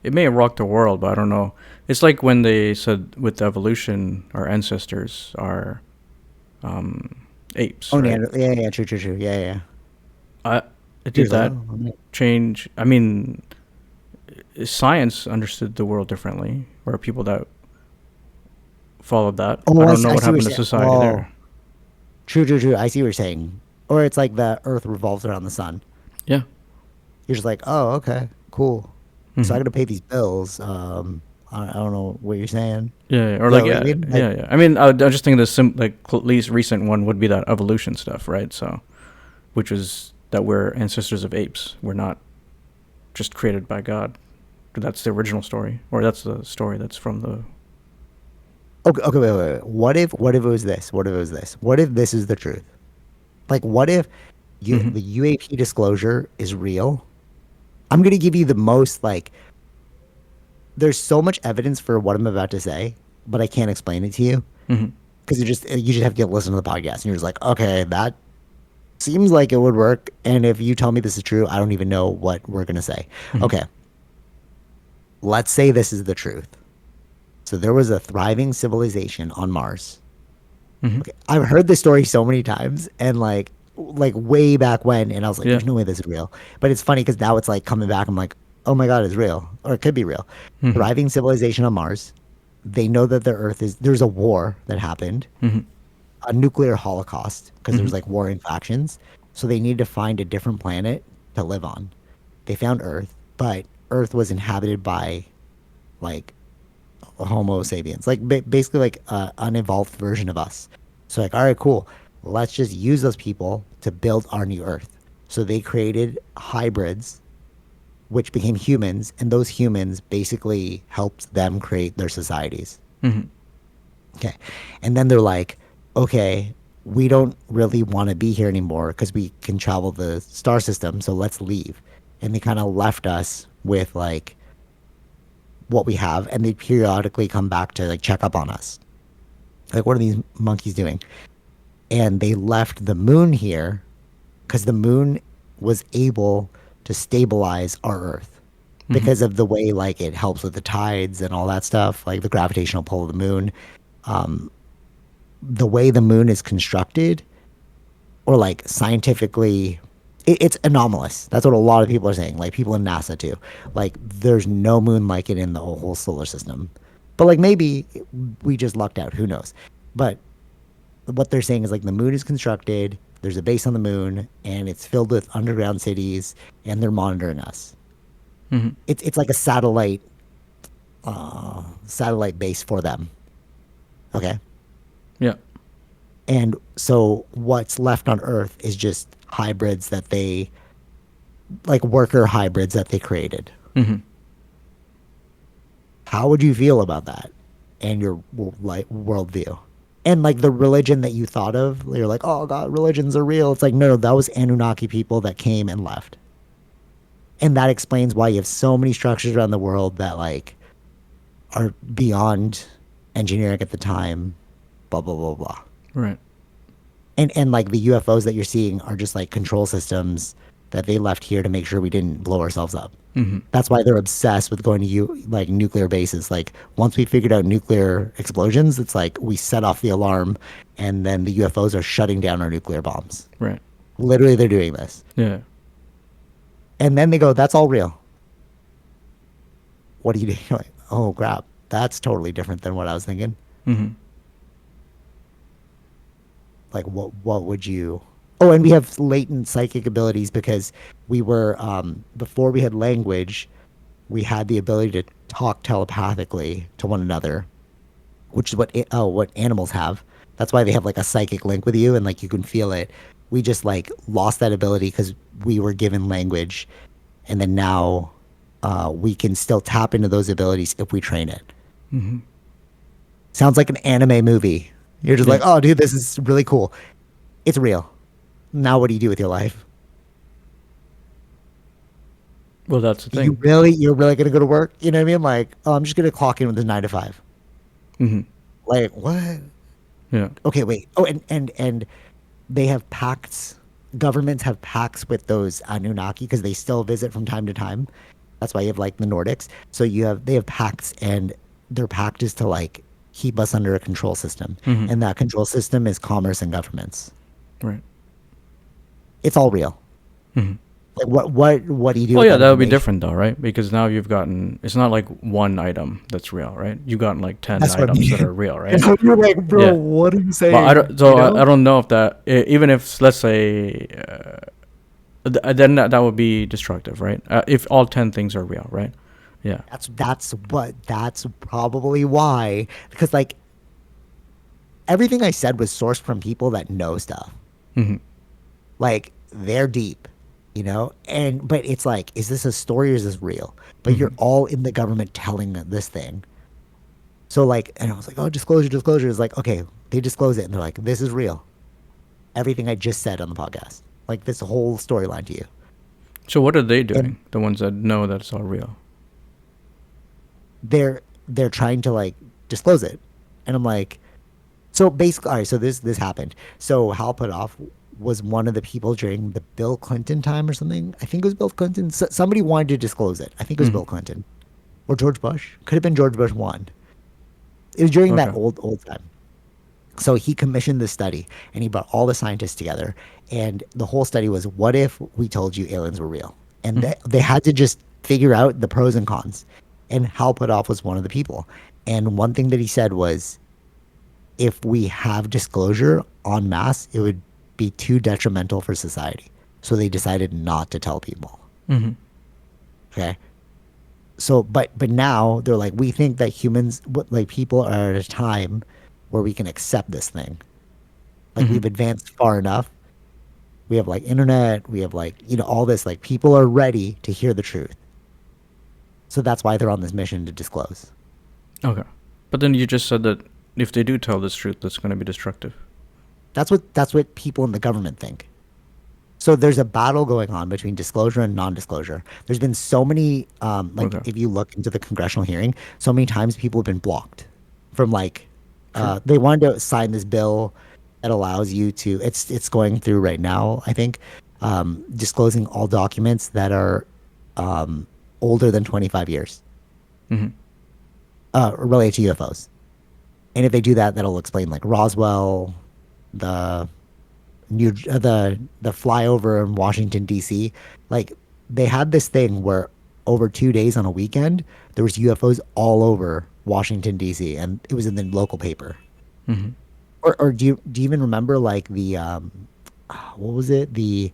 it may rock the world, but I don't know. It's like when they said with evolution, our ancestors are apes, Oh, right? Yeah, yeah, true, true, true. Yeah, yeah. I did Years that ago. change? I mean, science understood the world differently, or people that followed that. I Oh, don't know I what see what you're happened to saying. society Oh, there. true, true, true. I see what you're saying. Or it's like the Earth revolves around the sun. Yeah. You're just like, oh, okay, cool. So Mm-hmm. I got to pay these bills. I don't know what you're saying. Yeah, yeah, or Is that like what you yeah, mean? Like, yeah, yeah. I mean, I just think the like least recent one would be that evolution stuff, right? So, which was that we're ancestors of apes. We're not just created by God. That's the original story, or that's the story that's from the. okay, okay, wait. What if it was this? What if it was this? What if this is the truth? Like, what if Mm-hmm. the UAP disclosure is real? I'm gonna give you the most like. There's so much evidence for what I'm about to say, but I can't explain it to you Mm-hmm. because you just have to listen to the podcast, and you're just like, okay, that seems like it would work. And if you tell me this is true, I don't even know what we're gonna say. Mm-hmm. Okay, let's say this is the truth. So there was a thriving civilization on Mars. Mm-hmm. Okay, I've heard this story so many times, and like way back when, and I was like, Yeah. "There's no way this is real." But it's funny because now it's like coming back. I'm like, "Oh my god, it's real, or it could be real." Mm-hmm. Thriving civilization on Mars. They know that the Earth is there's a war that happened, Mm-hmm. a nuclear holocaust, because there Mm-hmm. was like warring factions. So they need to find a different planet to live on. They found Earth, but Earth was inhabited by like Homo sapiens, like basically like an unevolved version of us. So like, all right, cool. Let's just use those people to build our new Earth. So they created hybrids, which became humans, and those humans basically helped them create their societies. Mm-hmm. Okay, and then they're like, okay, we don't really want to be here anymore because we can travel the star system, so let's leave. And they kind of left us with like what we have, and they periodically come back to like check up on us. Like, what are these monkeys doing? And they left the moon here because the moon was able to stabilize our Earth Mm-hmm. because of the way like it helps with the tides and all that stuff, like the gravitational pull of the moon. The way the moon is constructed, or like scientifically, it's anomalous. That's what a lot of people are saying. Like people in NASA too. Like there's no moon like it in the whole solar system. But like maybe we just lucked out. Who knows? But what they're saying is like the moon is constructed. There's a base on the moon, and it's filled with underground cities, and they're monitoring us. Mm-hmm. It's like a satellite base for them. Okay, Yeah. and so what's left on Earth is just hybrids that they like worker hybrids that they created. Mm-hmm. How would you feel about that and your like worldview? And like the religion that you thought of, you're like, oh God, religions are real. It's like, no, that was Anunnaki people that came and left. And that explains why you have so many structures around the world that like are beyond engineering at the time, blah, blah, blah, blah. Right. And like the UFOs that you're seeing are just like control systems that they left here to make sure we didn't blow ourselves up. Mm-hmm. That's why they're obsessed with going to like nuclear bases. Like once we figured out nuclear explosions, it's like we set off the alarm, and then the UFOs are shutting down our nuclear bombs. Right. Literally, they're doing this, Yeah. and then they go, "That's all real." What are you doing? You're like, oh crap, that's totally different than what I was thinking. Mm-hmm. Like what would you? Oh, and we have latent psychic abilities because we were before we had language, we had the ability to talk telepathically to one another, which is what animals have. That's why they have like a psychic link with you and like you can feel it. We just like lost that ability because we were given language, and then now we can still tap into those abilities if we train it. Mm-hmm. Sounds like an anime movie. You're just Yeah. like, oh, dude, this is really cool. It's real. Now, what do you do with your life? Well, that's the You thing. really, you're really gonna go to work? You know what I mean? Like, oh, I'm just gonna clock in with the 9 to 5. Mm-hmm. Like, what? Yeah. Okay, wait. Oh, and they have pacts. Governments have pacts with those Anunnaki because they still visit from time to time. That's why you have like the Nordics. So they have pacts, and their pact is to like keep us under a control system, Mm-hmm. and that control system is commerce and governments. Right. It's all real. Mm-hmm. Like what do you do Well, with yeah, that that would be information? different though, right? Because now you've gotten, it's not like one item that's real, right? You've gotten like 10 That's what I items that mean. are real, right? You're like, bro, Yeah. what are you But I saying? don't, so I don't know if that, even if, let's say, then that would be destructive, right? If all 10 things are real, right? Yeah. That's probably why, because like everything I said was sourced from people that know stuff. Mm-hmm. Like they're deep, And but it's like, is this a story or is this real? But you're Mm-hmm. all in the government telling this thing. So like, and I was like, oh, disclosure, disclosure is like, okay, they disclose it, and they're like, this is real. Everything I just said on the podcast, like this whole storyline to you, So what are they and doing? The ones that know that it's all real? they're trying to like disclose it, and I'm like, so basically, all right. So this happened. So Hal Puthoff was one of the people during the Bill Clinton time or something. I think it was Bill Clinton. Somebody wanted to disclose it. I think it was Mm-hmm. Bill Clinton or George Bush. Could have been George Bush one. It was during that Okay. old time. So he commissioned this study, and he brought all the scientists together, and the whole study was, what if we told you aliens were real? And Mm-hmm. they had to just figure out the pros and cons. And Hal Puthoff was one of the people. And one thing that he said was, if we have disclosure en masse, it would be too detrimental for society. So they decided not to tell people. Mm-hmm. Okay. So, but now they're like, we think that like people are at a time where we can accept this thing. Like Mm-hmm. we've advanced far enough. We have like internet. We have like, all this, like people are ready to hear the truth. So that's why they're on this mission to disclose. Okay. But then you just said that if they do tell this truth, that's going to be destructive. That's what people in the government think. So there's a battle going on between disclosure and non-disclosure. There's been so many, like Okay. if you look into the congressional hearing, so many times people have been blocked from like, Sure. they wanted to sign this bill that allows you to. It's going through right now, I think, disclosing all documents that are older than 25 years Mm-hmm. related to UFOs. And if they do that, that'll explain like Roswell, the the flyover in Washington D.C. Like they had this thing where over 2 days on a weekend there was UFOs all over Washington D.C. and it was in the local paper. Mm-hmm. Or do you even remember like the what was it, the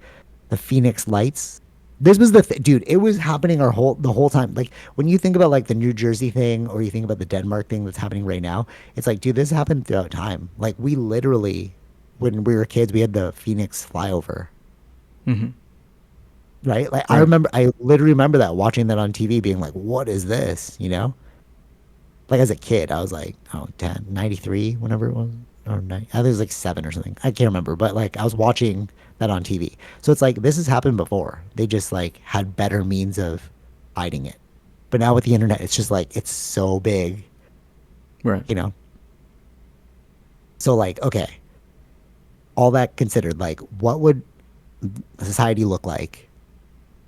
Phoenix Lights? This was dude. It was happening the whole time. Like when you think about like the New Jersey thing, or you think about the Denmark thing that's happening right now, it's like, dude, this happened throughout time. Like we literally, when we were kids, we had the Phoenix flyover, Mm-hmm. right? Like Right. I literally remember that, watching that on TV, being like, what is this? Like as a kid, I was like, oh, 10, 93, whenever it was, or 90, I think it was like 7 or something. I can't remember, but like I was watching that on TV. So it's like this has happened before. They just like had better means of hiding it. But now with the internet, it's just like it's so big, Right. you know. So like, all that considered, like what would society look like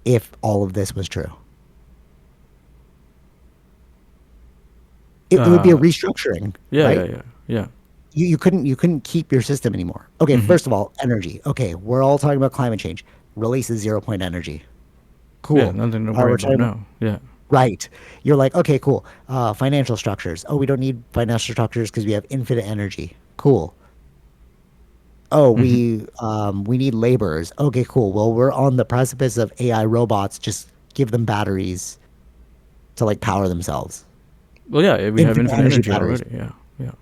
if all of this was true. It would be a Uh, restructuring, yeah, yeah, right? yeah, yeah. You couldn't keep your system anymore. Okay, Mm-hmm. first of all, energy. Okay, we're all talking about climate change. Releases 0 point energy. Yeah, Cool. nothing to All right, worry we're about talking about now. Yeah. right. You're like, okay, cool. Financial structures. Oh, we don't need financial structures because we have infinite energy. Cool. Oh, Mm-hmm. we need laborers. Okay, cool. Well, we're on the precipice of AI robots. Just give them batteries to like power themselves. Well, yeah, we have Infinite infinite energy energy batteries, already. Yeah, yeah,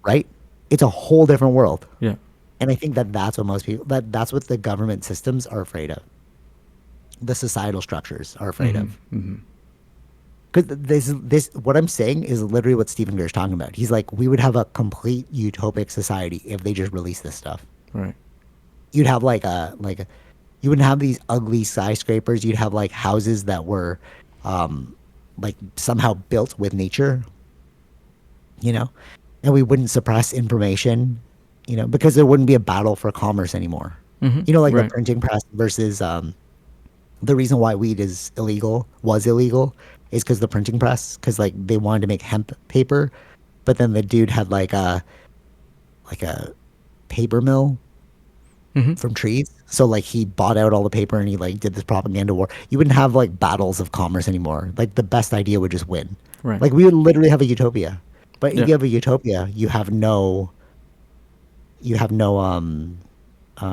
right? It's a whole different world. yeah. And I think that that's what most people that's what the government systems are afraid of. The societal structures are afraid Mm-hmm. of. Mm-hmm. Because this what I'm saying is literally what Stephen Greer is talking about. He's like, we would have a complete utopic society if they just released this stuff. Right. You'd have you wouldn't have these ugly skyscrapers. You'd have like houses that were like somehow built with nature, you know, and we wouldn't suppress information, because there wouldn't be a battle for commerce anymore. Mm-hmm. Like the Right. printing press versus the reason why weed is illegal was illegal is because the printing press, because like they wanted to make hemp paper, but then the dude had like a paper mill Mm-hmm. from trees. So like he bought out all the paper and he like did this propaganda war. You wouldn't have like battles of commerce anymore. Like the best idea would just win. Right. Like we would literally have a utopia. But if Yeah. you have a utopia, you have no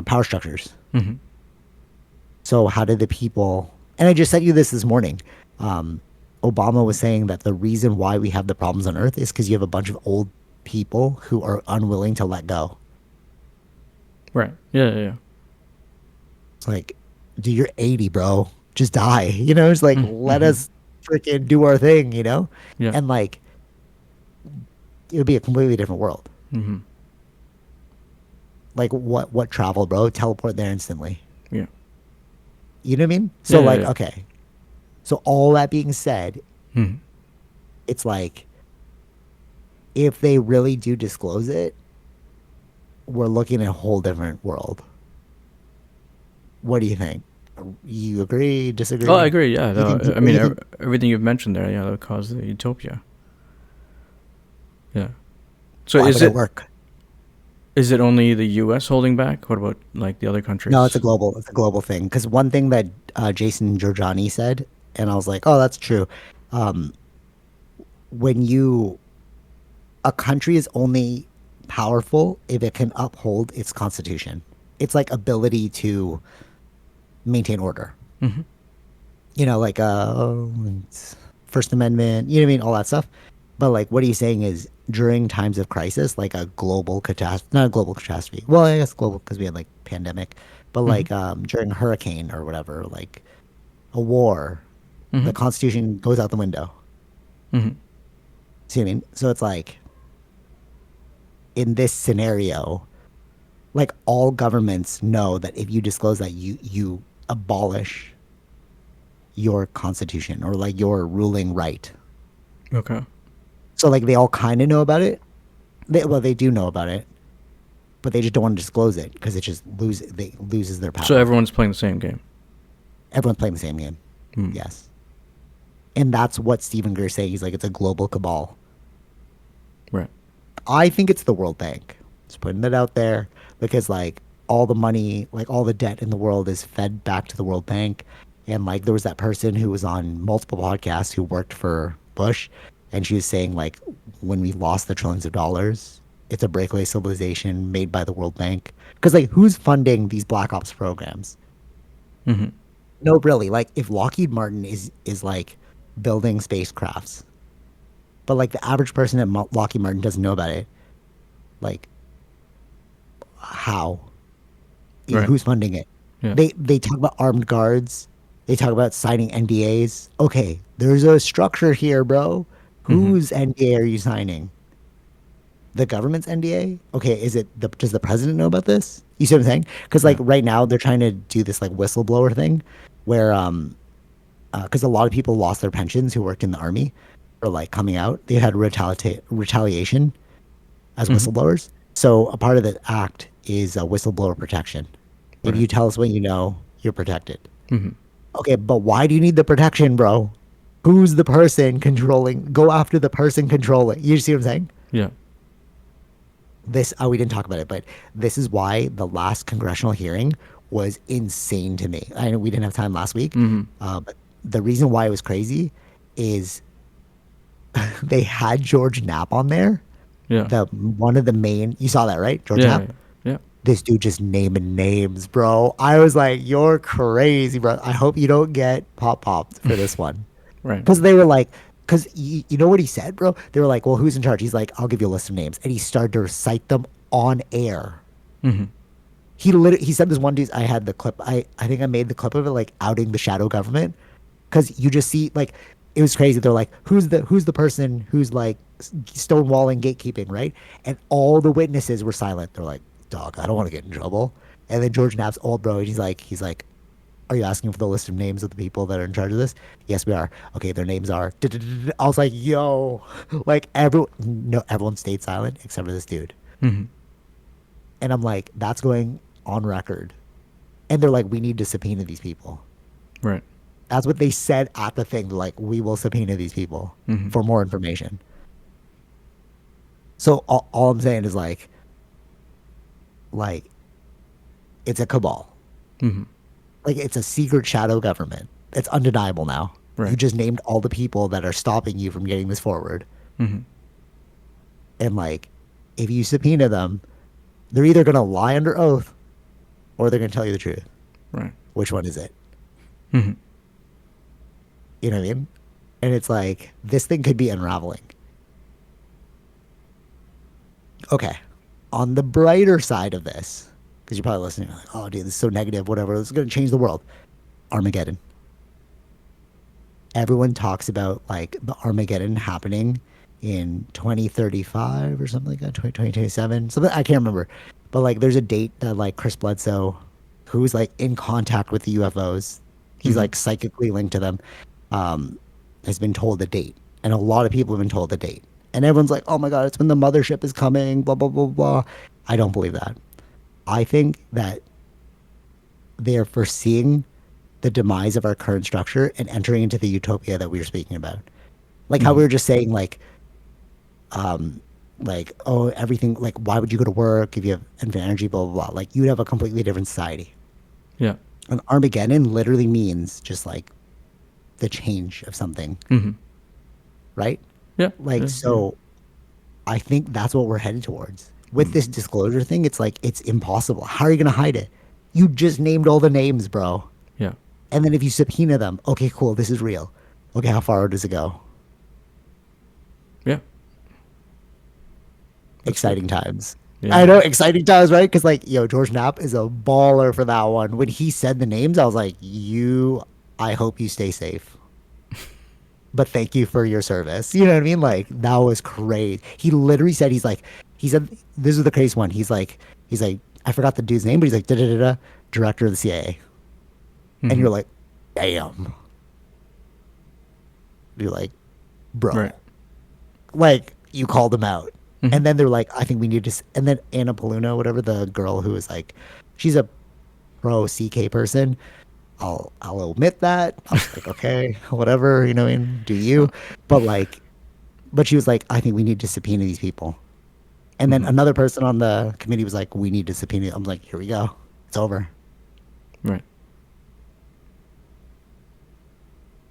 power structures. Mm-hmm. So how did the people? And I just sent you this morning. Um, Obama was saying that the reason why we have the problems on Earth is because you have a bunch of old people who are unwilling to let go. Right. Yeah, yeah, yeah. It's like, dude, you're 80, bro. Just die. It's like let Mm-hmm. us freaking do our thing. Yeah. And like it would be a completely different world. Mm-hmm. Like what travel, bro? Teleport there instantly. Yeah. You know what I mean? Yeah, So yeah, like, yeah. okay. So all that being said, Mm-hmm. it's like if they really do disclose it, we're looking at a whole different world. What do you think? You agree? Oh, I Disagree? agree. Yeah. You think No, I people? mean, You think? everything you've mentioned there, yeah, that would cause the utopia. Yeah. So Why is would it it work? is it only the U.S. holding back? What about like the other No, it's a countries? global. It's a global thing. Because one thing that Jason Giorgiani said, and I was like, oh, that's true. Um, when you a country is only powerful if it can uphold its constitution. It's like ability to maintain order. Mm-hmm. Like First Amendment, you know what I mean, all that stuff. But like, what he's saying is during times of crisis, like a global catastrophe, not a global catastrophe. Well, I guess global because we had like pandemic, but Mm-hmm. like during a hurricane or whatever, like a war, Mm-hmm. the Constitution goes out the window. Mm-hmm. See what I mean? So it's like in this scenario, like all governments know that if you disclose that, you abolish your constitution or like your ruling right. Okay. So like they all kind of know about it. They do know about it, but they just don't want to disclose it because they loses their So power. everyone's playing the same game. Everyone's playing the same game. Hmm. Yes, and that's what Stephen Greer saying. He's like it's a global cabal. Right. I think it's the World Bank. Just putting it out there because like all the money, like all the debt in the world is fed back to the World Bank. And like there was that person who was on multiple podcasts who worked for Bush and she was saying like when we lost the trillions of dollars, it's a breakaway civilization made by the World Bank. Because like who's funding these black ops programs? Mm-hmm. No, really. Like if Lockheed Martin is like building spacecrafts, but like the average person at Lockheed Martin doesn't know about it. Like how? Right. Who's funding it? Yeah. They talk about armed guards. They talk about signing NDAs. Okay, there's a structure here, bro. Mm-hmm. Whose NDA are you signing? The government's NDA? Okay, does the president know about this? You see what I'm saying? Because like Yeah. right now they're trying to do this like whistleblower thing, where because a lot of people lost their pensions who worked in the army, or like coming out, they had retaliation as Mm-hmm. whistleblowers. So a part of the act is whistleblower protection. If Right. you tell us what you know, you're protected. Mm-hmm. Okay, but why do you need the protection, bro? Who's the person controlling? Go after the person controlling. You see what I'm saying? Yeah. This, oh, we didn't talk about it, but this is why the last congressional hearing was insane to me. I know we didn't have time last week, Mm-hmm. but the reason why it was crazy is they had George Knapp on there. Yeah. The one of the main, you saw that, right? George Yeah. Knapp. Yeah. This dude just naming names, bro. I was like, you're crazy, bro. I hope you don't get popped for this one. Right. Because they were like, because you know what he said, bro? They were like, well, who's in charge? He's like, I'll give you a list of names. And he started to recite them on air. Mm-hmm. He said this one dude, I had the clip. I think I made the clip of it, like outing the shadow government. Because you just see, like, it was crazy. They're like, who's the person who's like stonewalling gatekeeping, right? And all the witnesses were silent. They're like, dog, I don't want to get in trouble. And then George Knapp's old bro, he's like, are you asking for the list of names of the people that are in charge of this? Yes, we are. Okay, their names are. I was like, yo, like everyone, no, everyone stayed silent except for this dude. Mm-hmm. And I'm like, that's going on record. And they're like, we need to subpoena these people. Right. That's what they said at the thing. They're like, we will subpoena these people Mm-hmm. for more information. So all I'm saying is like, it's a cabal. Mm-hmm. Like it's a secret shadow government. It's undeniable now. You Right. just named all the people that are stopping you from getting this forward. Mm-hmm. And like, if you subpoena them, they're either gonna lie under oath or they're gonna tell you the truth. Right. Which one is it? Mm-hmm. You know what I mean? And it's like this thing could be unraveling. Okay. On the brighter side of this, because you're probably listening, like, oh dude, this is so negative, whatever, this is gonna change the world. Armageddon. Everyone talks about like the Armageddon happening in 2035 or something like that, 2027, something I can't remember. But like there's a date that like Chris Bledsoe, who's like in contact with the UFOs, he's Mm-hmm. like psychically linked to them, um, has been told the date. And a lot of people have been told the date. And everyone's like, oh my God, it's when the mothership is coming, blah, blah, blah, blah. I don't believe that. I think that they are foreseeing the demise of our current structure and entering into the utopia that we were speaking about. Like how Mm-hmm. we were just saying, um, like, oh, everything, like, why would you go to work if you have infinite energy, blah, blah, blah. Like, you'd have a completely different society. Yeah. And Armageddon literally means just like the change of something, Mm-hmm. right? Yeah. Like, Yeah. Yeah. so I think that's what we're headed towards. With this disclosure thing, it's like, it's impossible. How are you going to hide it? You just named all the names, bro. Yeah. And then if you subpoena them, okay, cool, this is real. Okay, how far does it go? Yeah. That's good. Exciting times. I Yeah. know, exciting times, right? Because like, yo, George Knapp is a baller for that one. When he said the names, I was like, I hope you stay safe. But thank you for your service. You know what I mean? Like that was crazy. He literally said, he said, this is the crazy one. He's like, I forgot the dude's name, but he's like, da da da da, director of the CIA. And Mm-hmm. you're like, damn. You're like, bro. Right. Like you called him out. Mm-hmm. And then they're like, I think we need to. And then Anna Paluna, whatever, the girl who was like, she's a pro CK person. I'll admit that. I was like, okay, whatever, you know, what I mean, do you? But like, but she was like, I think we need to subpoena these people. And then Mm-hmm. another person on the committee was like, we need to subpoena. I'm like, here we go. It's over. Right.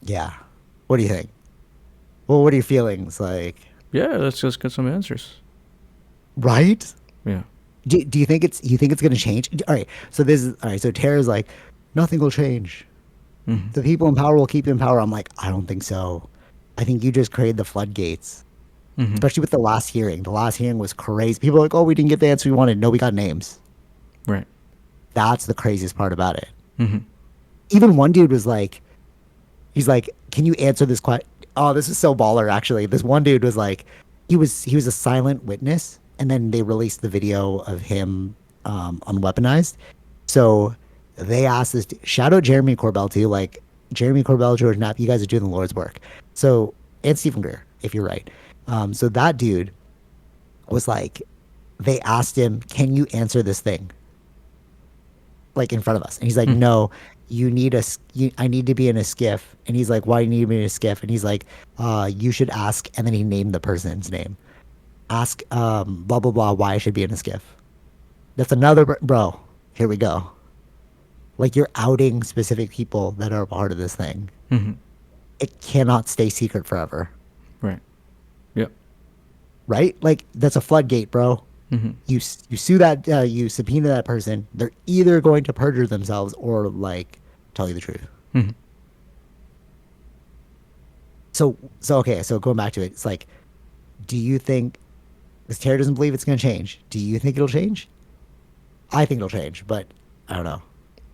Yeah. What do you think? Well, what are your feelings? Like, Yeah. Let's just get some answers. right? Yeah. Do you think it's going to change? All right. So this is all right. So Tara's like, nothing will change. Mm-hmm. The people in power will keep in power. I'm like, I don't think so. I think you just created the floodgates, Mm-hmm. especially with the last hearing. The last hearing was crazy. People are like, oh, we didn't get the answer we wanted. No, we got names. Right. That's the craziest part about it. Mm-hmm. Even one dude was like, he's like, can you answer this question? Oh, this is so baller. Actually, this one dude was like, he was a silent witness, and then they released the video of him unweaponized. So they asked this shout out Jeremy Corbell too, like Jeremy Corbell, George Knapp, you guys are doing the Lord's work. So and Stephen Greer, if you're right. So that dude was like, they asked him, can you answer this thing? like in front of us. And he's like, Mm-hmm. no, I need to be in a skiff. And he's like, why do you need to be in a skiff? And he's like, you should ask. And then he named the person's name. Ask, blah, blah, blah, why I should be in a skiff. That's another, bro. Here we go. Like you're outing specific people that are a part of this thing. Mm-hmm. It cannot stay secret forever, Right. Yep. right? Like that's a floodgate, bro. Mm-hmm. You sue that you subpoena that person. They're either going to perjure themselves or like tell you the truth. Mm-hmm. So okay. So going back to it, it's like, do you think this Tara doesn't believe it's going to change? Do you think it'll change? I think it'll change, but I don't know.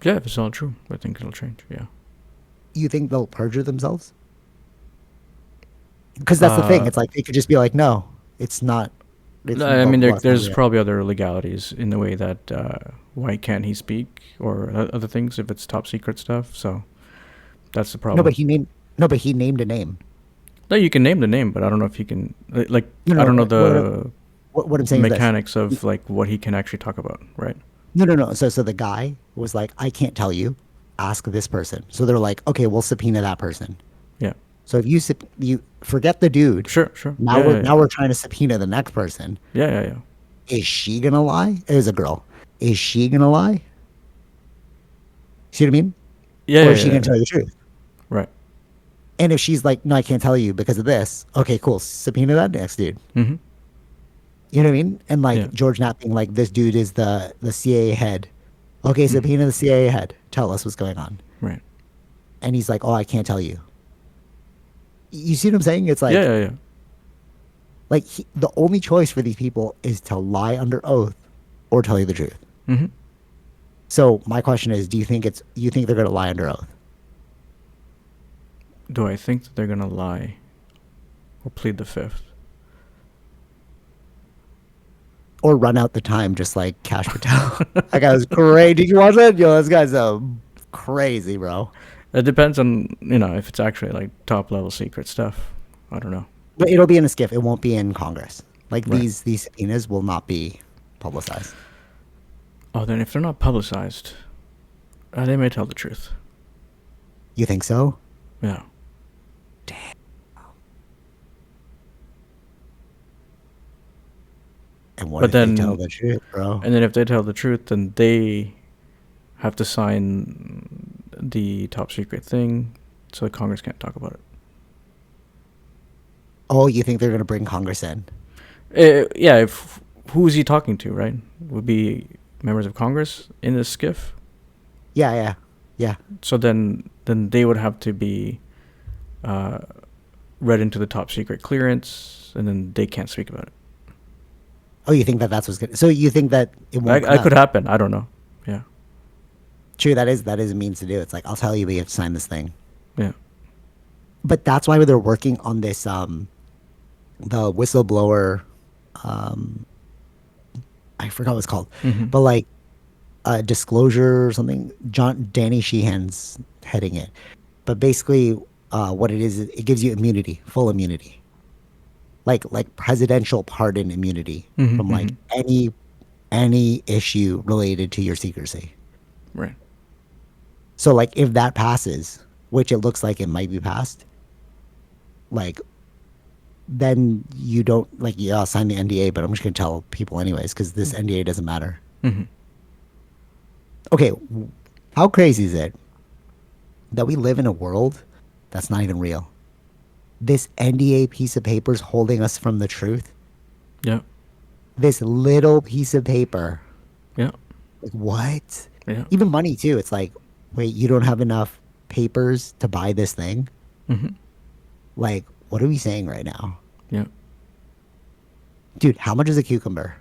Yeah, if it's all true, I think it'll change. Yeah. You think they'll perjure themselves? Because that's the thing. Uh, It's like they could just be like, no, it's not. It's I mean, well, it's not there's real. probably other legalities in the way that why can't he speak or other things if it's top secret stuff. So that's the No, but problem. he named no, but he named a name. No, you can name the name, but I don't know if he can. Like, No, I no. don't know What, the what I'm saying is this. mechanics of like what he can actually talk about, right? No, no, no. So the guy was like, I can't tell you. Ask this person. So they're like, okay, we'll subpoena that person. Yeah. So if you forget the dude, Sure. Sure. now Yeah. Yeah. Yeah. we're trying to subpoena the next person. Yeah. Yeah. Yeah. Is she gonna lie? It was a girl. Is she gonna lie? See what I mean? Yeah. Or Yeah. is she Yeah, gonna yeah. tell you the truth? Right. And if she's like, no, I can't tell you because of this. Okay, cool. Subpoena that next dude. Mm-hmm. You know what I mean? And Yeah. like George Knapp being like, this dude is the CIA head. Okay, Mm-hmm. subpoena the CIA head. Tell us what's going on. Right. And he's like, oh, I can't tell you. You see what I'm saying? It's Yeah. like, Yeah. Yeah. the only choice for these people is to lie under oath or tell you the truth. Mm-hmm. So my question is, you think they're gonna lie under oath Do I think that they're gonna lie or plead the fifth? or run out the time just like Cash Patel? That guy was great. Did you watch that? Yo, this guy's crazy, bro. It depends on if it's actually like top level secret stuff. I don't know. But it'll be in a skiff. It won't be in Congress. Like Right. these subpoenas will not be publicized. Oh, then if they're not publicized, they may tell the truth. You think so? Yeah. And what But if they tell then, the truth, bro? and then if they tell the truth, then they have to sign the top secret thing, so Congress can't talk about it. Oh, you think they're gonna bring Congress in? Yeah. If who is he talking to? Right? Would be members of Congress in this skiff. Yeah, yeah, yeah. So then they would have to be uh, read into the top secret clearance, and then they can't speak about it. Oh, you think that's what's good? So you think that it won't come I could out? happen. I don't know. Yeah. True, that is a means to do it. It's like I'll tell you, but you have to sign this thing. Yeah. But that's why they're working on this the whistleblower I forgot what it's called. Mm-hmm. But like disclosure or something. Danny Sheehan's heading it. But basically what it is, it gives you immunity, full immunity. Like presidential pardon immunity Mm-hmm. from like Mm-hmm. any issue related to your secrecy. Right. So like if that passes, which it looks like it might be passed, like then you don't like yeah, I'll sign the NDA, but I'm just gonna tell people anyways because this NDA doesn't matter. Mm-hmm. Okay, how crazy is it that we live in a world that's not even real? This NDA piece of paper is holding us from the truth. Yeah. This little piece of paper, Yeah. like what? Yeah. Even money too. It's like, wait, you don't have enough papers to buy this thing? Mm-hmm. Like, what are we saying right now? Yeah. Dude, how much is a cucumber?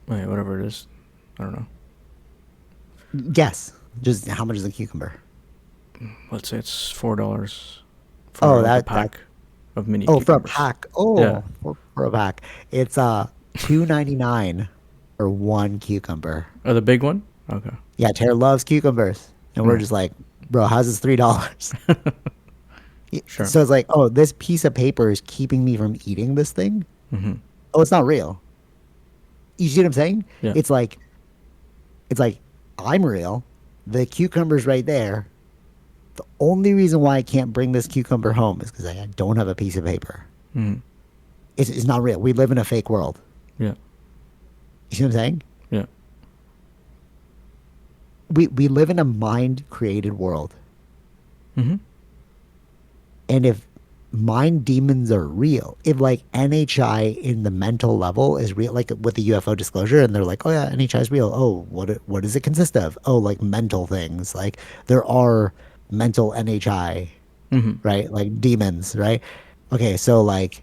Wait, whatever it is. I don't know. Guess. Just how much is a cucumber? Let's say it's $4 Oh, for the that pack of mini oh, for a cucumbers. pack. Oh, Yeah. for a pack. It's $2.99 for one cucumber. Oh, the big one? Okay. Yeah, Tara loves cucumbers. And we're Mm. just like, bro, how's this $3? Sure. So it's like, oh, this piece of paper is keeping me from eating this thing? Mm-hmm. Oh, it's not real. You see what I'm saying? Yeah. It's like It's like, I'm real. The cucumber's right there. The only reason why I can't bring this cucumber home is because I don't have a piece of paper. Mm. It's not real. We live in a fake world. Yeah. You see what I'm saying? Yeah. We live in a mind created world. Mm-hmm. And if mind demons are real, if like NHI in the mental level is real, like with the UFO disclosure, and they're like, oh yeah, NHI is real. Oh, what does it consist of? Oh, like mental things. Like there are mental NHI, Mm-hmm. right? Like demons, right? Okay, so like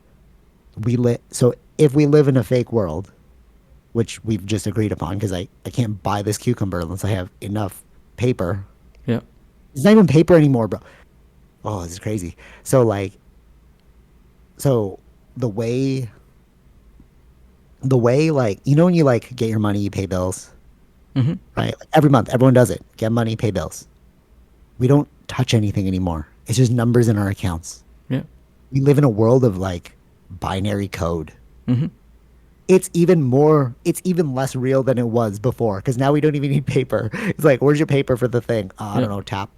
so if we live in a fake world, which we've just agreed upon, because I can't buy this cucumber unless I have enough paper. Yeah. It's not even paper anymore, bro. Oh, this is crazy. So like so the way like when you like get your money, you pay bills, Mm-hmm. right? Like every month, everyone does it. Get money, pay bills. We don't touch anything anymore. It's just numbers in our accounts. Yeah. We live in a world of like binary code. Mm-hmm. It's even less real than it was before because now we don't even need paper. It's like, where's your paper for the thing? I Yeah. don't know, tap.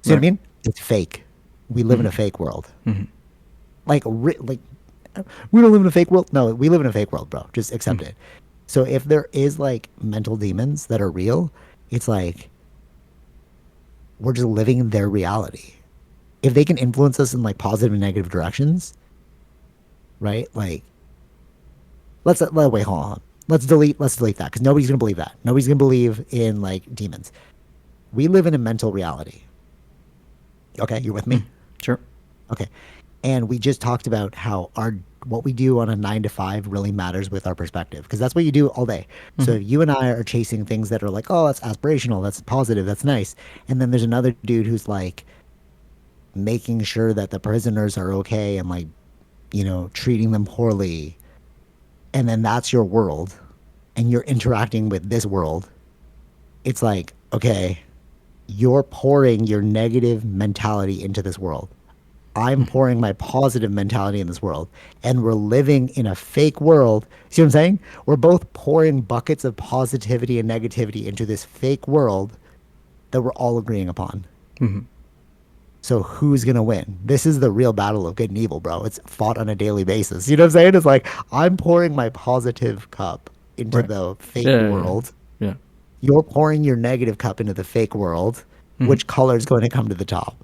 See what I Right. mean? It's fake. We live in Mm-hmm. a fake world. Mm-hmm. Like we don't live in a fake world. No, we live in a fake world, bro. Just accept Mm-hmm. it. So if there is like mental demons that are real, it's like we're just living in their reality. If they can influence us in like positive and negative directions, right? Like wait, hold on. Let's delete that because nobody's gonna believe that. Nobody's gonna believe in like demons. We live in a mental reality. Okay, you're with Mm. me? Sure. Okay. And we just talked about how our what we do on a 9 to 5 really matters with our perspective because that's what you do all day. So Mm-hmm. you and I are chasing things that are like, oh, that's aspirational, that's positive, that's nice. And then there's another dude who's like making sure that the prisoners are okay and like, treating them poorly. And then that's your world and you're interacting with this world. It's like, okay, you're pouring your negative mentality into this world. I'm Mm-hmm. pouring my positive mentality in this world, and we're living in a fake world. See what I'm saying? We're both pouring buckets of positivity and negativity into this fake world that we're all agreeing upon. Mm-hmm. So who's gonna win? This is the real battle of good and evil, bro. It's fought on a daily basis. You know what I'm saying? It's like I'm pouring my positive cup into Right. the fake Yeah. Yeah. world. Yeah. You're pouring your negative cup into the fake world. Mm-hmm. Which color is going to come to the top?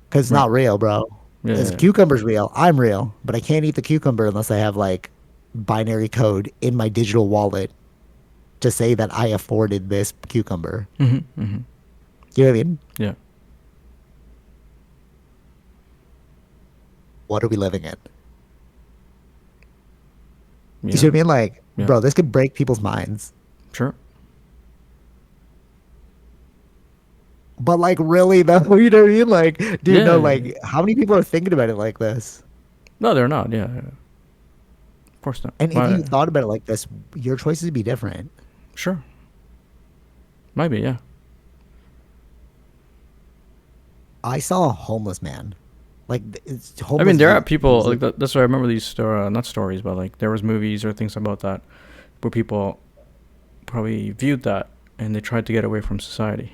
Because it's Right. not real, bro. Yeah. This Yeah. cucumber's real. I'm real, but I can't eat the cucumber unless I have like binary code in my digital wallet to say that I afforded this cucumber. Mm-hmm. Mm-hmm. You know what I mean? Yeah. What are we living in? You see Yeah. what I mean? Like, Yeah. bro, this could break people's minds. Sure. But like, really though, you know what I mean? Like, dude, no, Yeah. like, how many people are thinking about it like this? No, they're not. Yeah. Yeah. Of course not. And if you Why? thought about it like this, your choices would be different. Sure. Maybe. Yeah. I saw a homeless man. Like, it's I mean, homeless there are youth. He people was like like, that. That's why I remember these, not stories, but like there was movies or things about that, where people probably viewed that and they tried to get away from society,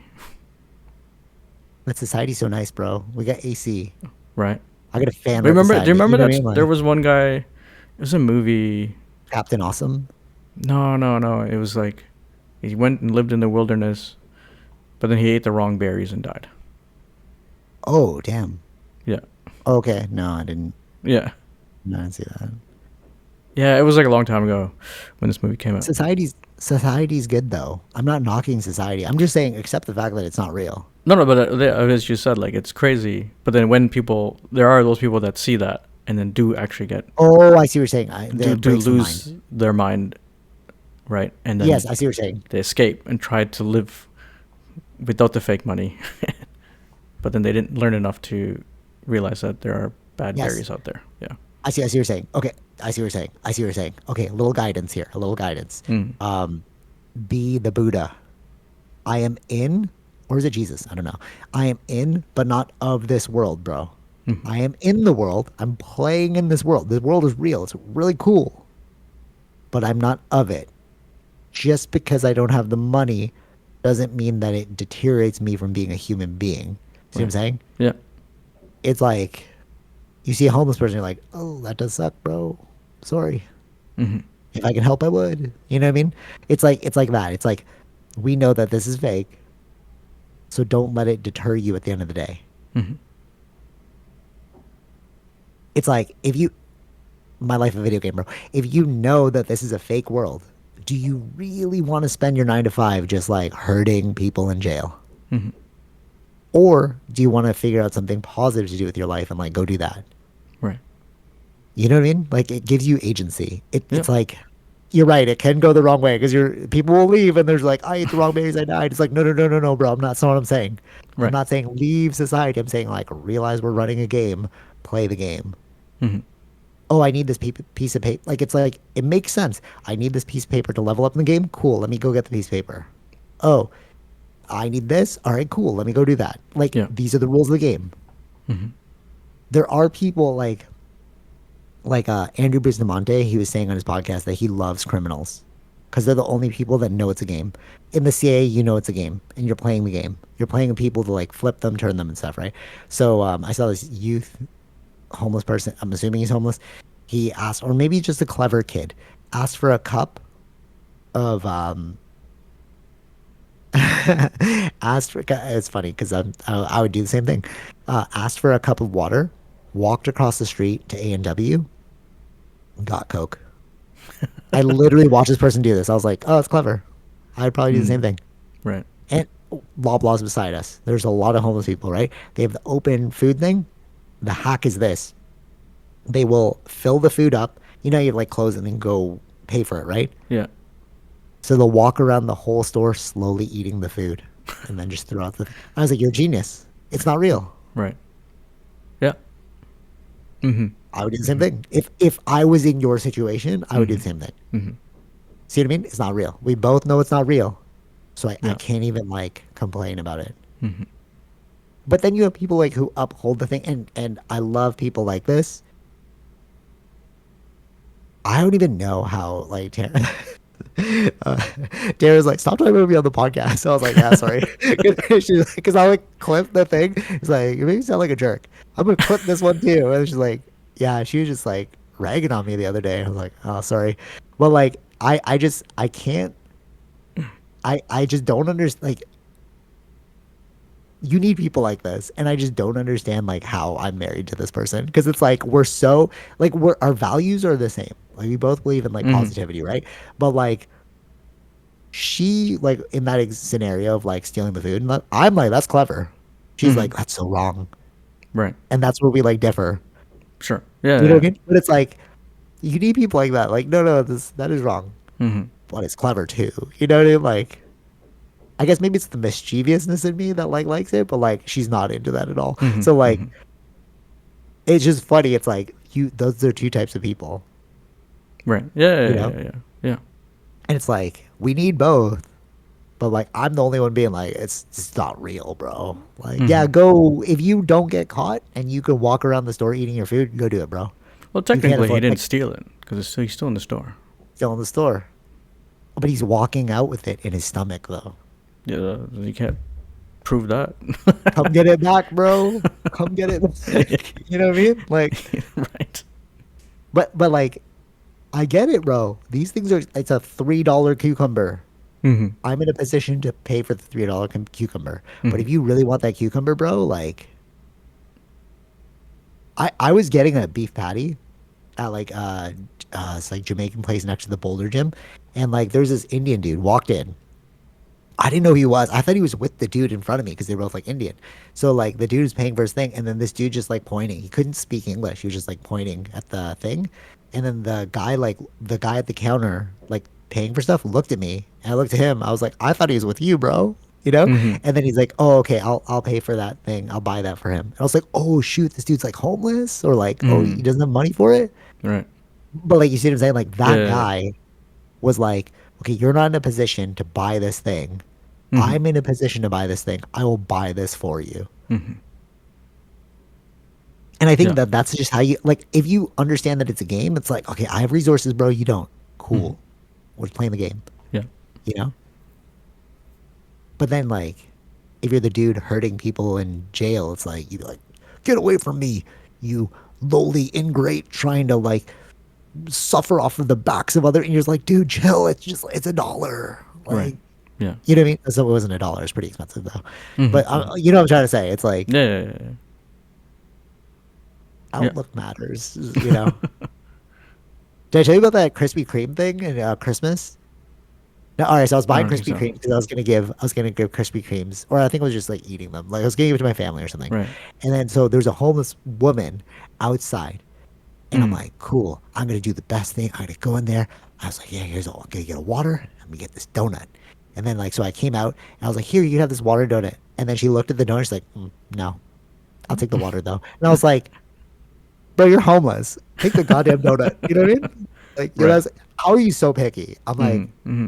but society's so nice, bro. We got AC. right? I got a fan But right remember? Do beside you me. remember You know that what I mean? there Like was one guy? It was a movie. Captain Awesome. No, no, no. It was like he went and lived in the wilderness, but then he ate the wrong berries and died. Oh, damn. Yeah, Okay, no, I didn't. yeah, No, I didn't see that. yeah. It was like a long time ago when this movie came out. Society's good though. I'm not knocking society. I'm just saying, accept the fact that it's not real. No, no, but as you said, like it's crazy. But then when people, there are those people that see that and then do actually get Oh, I see what you're saying. do That do breaks the mind. lose their mind, right? And Yes, then I see what you're saying. they escape and try to live without the fake money, but then they didn't learn enough to realize that there are bad Yes, berries out there. Yeah. I see what you're saying. Okay, I see what you're saying. I see what you're saying. Okay, a little guidance here. A little guidance. Mm. Um, be the Buddha. I am in, or is it Jesus? I don't know. I am in, but not of this world, bro. Mm. I am in the world. I'm playing in this world. This world is real. It's really cool, but I'm not of it. just because I don't have the money doesn't mean that it deteriorates me from being a human being. See what I'm Right. saying? Yeah. It's like you see a homeless person, you're like, oh, that does suck, bro. Sorry. Mm-hmm. If I can help, I would. You know what I mean? It's like that. It's like we know that this is fake, so don't let it deter you at the end of the day. Mm-hmm. It's like if you my life a video game, bro. If you know that this is a fake world, do you really want to spend your 9 to 5 just like hurting people in jail? Mm-hmm. Or do you want to figure out something positive to do with your life and like go do that? Right. You know what I mean? Like it gives you agency. Yeah. It's like you're right. It can go the wrong way because you're people will leave and there's like I ate the wrong berries, I died. It's like no, no, no, no, no, bro. I'm not. That's not what I'm saying. I'm Right. not saying leave society. I'm saying like realize we're running a game, play the game. Mm-hmm. Oh, I need this piece of paper. Like it's like it makes sense. I need this piece of paper to level up in the game. Cool. Let me go get the piece of paper. Oh, I need this. All right, cool. Let me go do that. Like Yeah. these are the rules of the game. Mm-hmm. There are people like Andrew Bustamante, he was saying on his podcast that he loves criminals because they're the only people that know it's a game. In the CA, you know it's a game, and you're playing the game. You're playing with people to like flip them, turn them, and stuff, right? So I saw this youth homeless person. I'm assuming he's homeless. He asked, or maybe just a clever kid, asked for a cup of asked for. It's funny because I would do the same thing. Asked for a cup of water, walked across the street to A&W, got Coke. I literally watched this person do this. I was like, oh, that's clever. I'd probably do the Mm-hmm. same thing. Right. And Loblaws beside us. There's a lot of homeless people, right? They have the open food thing. The hack is this. They will fill the food up. You know, you like close it and then go pay for it, right? Yeah. So they'll walk around the whole store slowly eating the food and then just throw out the. I was like, you're a genius. It's not real. Right. Yeah. Mm-hmm. I would do the same Mm-hmm. thing. If I was in your situation, I would do Mm-hmm. the same thing. Mm-hmm. See what I mean? It's not real. We both know it's not real. So I Yeah. can't even like complain about it. Mm-hmm. But then you have people like who uphold the thing and I love people like this. I don't even know how like Tara, uh, Tara's like, stop talking about me on the podcast. So I was like, yeah, sorry. Because I like clip the thing. It's like, it makes me sound like a jerk. I'm gonna clip this one too. And she's like, yeah, she was just like ragging on me the other day. I was like, oh, sorry. But like, I can't, I just don't understand. Like, you need people like this and I just don't understand like how I'm married to this person because it's like we're so like we're our values are the same, like we both believe in like Mm-hmm. positivity, right? But like she like in that scenario of like stealing the food and I'm like that's clever, she's Mm-hmm. like that's so wrong, Right. and that's where we like differ. Sure. Yeah. You know what Yeah. I mean? But it's like you need people like that, like no, that is wrong, Mm-hmm. but it's clever too, you know what I mean? Like I guess maybe it's the mischievousness in me that like likes it, but like she's not into that at all. Mm-hmm. So like Mm-hmm. it's just funny. It's like you those are two types of people, Right. Yeah. you Yeah. know? Yeah. Yeah. Yeah. And it's like we need both. But like I'm the only one being like, it's not real, bro. Like, yeah, Mm-hmm. go if you don't get caught and you can walk around the store eating your food, go do it, bro. Well, You can't technically, he afford didn't like steal it because he's still in the store. still in the store. But he's walking out with it in his stomach though. Yeah. You can't prove that. Come get it back, bro. Come get it back. You know what I mean? Like Right. but like I get it, bro. These things are it's a $3 cucumber. Mm-hmm. I'm in a position to pay for the $3 cucumber. But Mm-hmm. if you really want that cucumber, bro, like I was getting a beef patty at like it's like Jamaican place next to the Boulder gym, and like there's this Indian dude walked in. I didn't know who he was. I thought he was with the dude in front of me because they were both like Indian. So like the dude was paying for his thing, and then this dude just like pointing. He couldn't speak English. He was just like pointing at the thing, and then the guy at the counter like paying for stuff looked at me, and I looked at him. I was like, I thought he was with you, bro. You know? Mm-hmm. And then he's like, oh, okay, I'll pay for that thing. I'll buy that for him. And I was like, oh shoot, this dude's like homeless, or like, oh, he Mm-hmm. doesn't have money for it. Right. But like you see what I'm saying? Like that Yeah. guy was like, okay, you're not in a position to buy this thing. Mm-hmm. I'm in a position to buy this thing. I will buy this for you. Mm-hmm. And I think Yeah. that that's just how you like. If you understand that it's a game, it's like, okay, I have resources, bro. You don't. Mm-hmm. Cool. We're just playing the game. Yeah. you know? But then like if you're the dude hurting people in jail, it's like you'd be like, get away from me, you lowly ingrate trying to like suffer off of the backs of other, and you're just like, dude, chill. It's just it's $1. Right. Like, Yeah. you know what I mean? So it wasn't $1. It's pretty expensive though. Hmm. But Yeah. you know what I'm trying to say? It's like Yeah. Yeah. Yeah. Yeah. outlook matters. You know? Did I tell you about that Krispy Kreme thing in Christmas? No, all right. So I was I buying don't think Krispy so. Kreme because I was gonna give Krispy Kremes, or I think I was just like eating them. Like I was gonna give it to my family or something. Right. And then so there's a homeless woman outside, and I'm Mm. like, cool. I'm gonna do the best thing. I'm gonna go in there. I was like, yeah, here's all. I'm gonna get a water. I'm gonna get this donut. And then like so I came out and I was like, here, you can have this water donut. And then she looked at the donut. She's like, no, I'll take the water though. And I was like, bro, you're homeless. Take the goddamn donut. You know what I mean? Like, you know, Right. how are you so picky? I'm like, Mm. Hmm.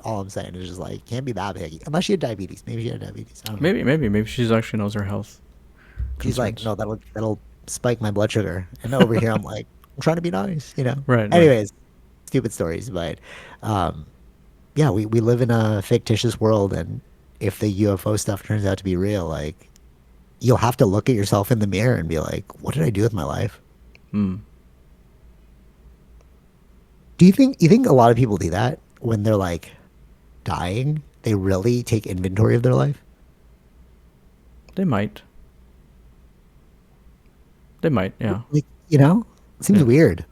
all I'm saying is just like, can't be that picky. Unless she had diabetes. Maybe she had diabetes. I don't know. Maybe she's actually knows her health She's like, concerns. no, that'll spike my blood sugar. And over here, I'm like, I'm trying to be nice, you know? Right. Right. Anyways, stupid stories. But um, yeah, we live in a fictitious world. And if the UFO stuff turns out to be real, like, you'll have to look at yourself in the mirror and be like, what did I do with my life? Mm. You think a lot of people do that when they're like dying? They really take inventory of their life? They might. They might. Yeah. Like, you know? It seems Yeah. weird.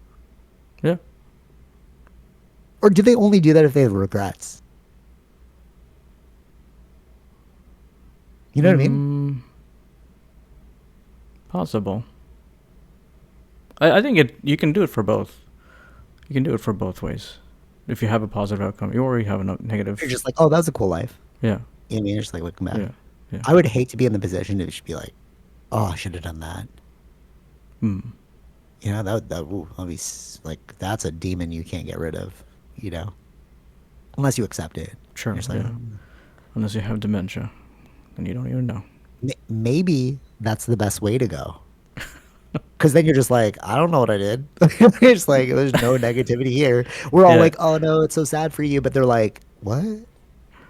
Yeah. Or do they only do that if they have regrets? You know what I mean? Mm. Possible. I think it. You can do it for both. You can do it for both ways. If you have a positive outcome, or you have a You're negative. just like, oh, that was a cool life. Yeah. You know what I mean? You're just like looking back. Yeah. Yeah. I would hate to be in the position to just be like, oh, I should have done that. Mm. You know, that'd be like, that's a demon you can't get rid of, you know, unless you accept it. You're Sure. just like, Yeah. Unless you have dementia, then you don't even know. Maybe that's the best way to go. Because then you're just like, I don't know what I did. It's like, there's no negativity here. We're all Yeah. like, oh no, it's so sad for you. But they're like, what?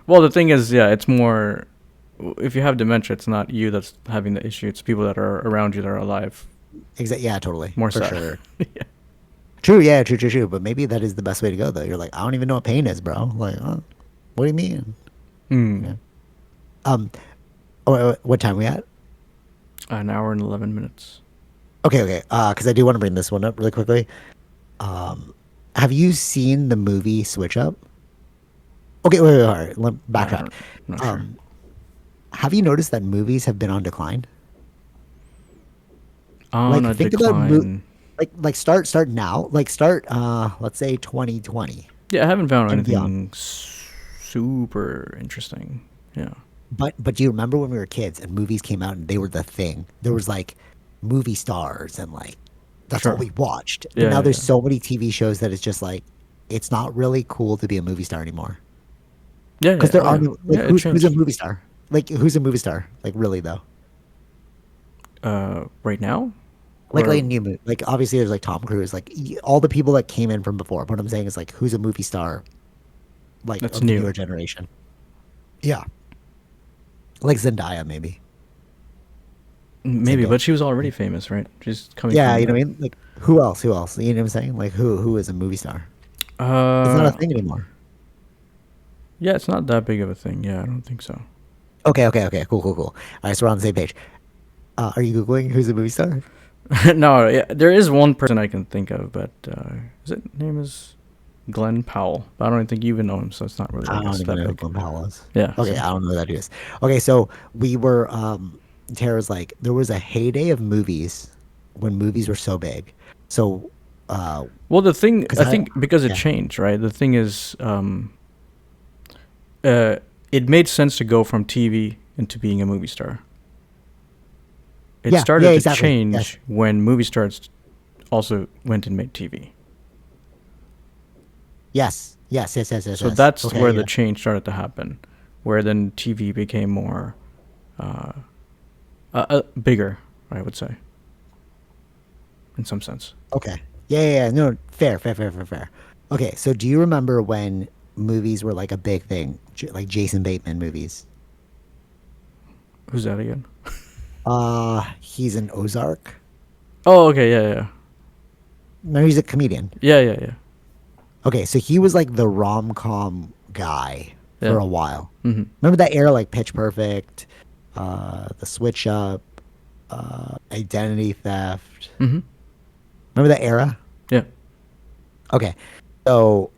Well, the thing is, yeah, it's more. If you have dementia, it's not you that's having the issue. It's people that are around you that are alive. Exactly. Yeah, totally. More For sad. sure. Yeah. True. Yeah, true. But maybe that is the best way to go, though. You're like, I don't even know what pain is, bro. Like, what do you mean? You Mm. know? Um, what time we at? An hour and 11 minutes. Okay. Because I do want to bring this one up really quickly. Um, have you seen the movie Switch Up? Okay, wait, all right. I Backtrack. don't. I'm not sure. Um, have you noticed that movies have been on decline? On Like, a think about decline. start now. Like, start let's say 2020 Yeah, I haven't found and beyond. anything super interesting. Yeah. But do you remember when we were kids and movies came out and they were the thing? There was like movie stars and like that's all Sure. we watched. But Yeah. now Yeah. there's Yeah. so many TV shows that it's just like it's not really cool to be a movie star anymore. Yeah. Because Yeah. there Oh, yeah. aren't like Yeah. It who's a changed. movie star? Like who's a movie star? Like really though? Right now, Like or new movie. Like obviously there's like Tom Cruise, like all the people that came in from before. What I'm saying is like who's a movie star like that's of the new. newer generation? Yeah. Like Zendaya maybe. Maybe, Zendaya. but she was already famous, right? She's coming Yeah, from you know that. what I mean? Like who else? Who else? You know what I'm saying? Like who is a movie star? It's not a Uh, thing anymore. yeah, it's not that big of a thing. Yeah, I don't think so. Okay. Cool. All right, so we're on the same page. Are you Googling who's a movie star? No, yeah, there is one person I can think of, but name is Glenn Powell. But I don't think you even know him, so it's not really, I I don't guess, even that know who big. Glenn Powell is. Yeah. Okay, So, I don't know who that is. Okay, so we were Tara's like there was a heyday of movies when movies were so big. So well, the thing because I I think because it yeah. changed, right? The thing is, uh, it made sense to go from TV into being a movie star. It Yeah, started to exactly. Yes. change when movie stars also went and made TV. Yes. So that's Okay, where the yeah. change started to happen, where then TV became more uh, bigger, I would say, in some sense. Okay. Yeah. No, fair. Okay, so do you remember when movies were like a big thing, like Jason Bateman movies? Who's that again? He's an Ozark. Oh, okay, yeah, yeah, No, he's a comedian. yeah, yeah, yeah, Okay, so he was like the rom-com guy for yeah. a while. Mm-hmm. Remember that era, like Pitch Perfect, The Switch Up, Identity Theft. Mm-hmm. Remember that era? Yeah. Okay, so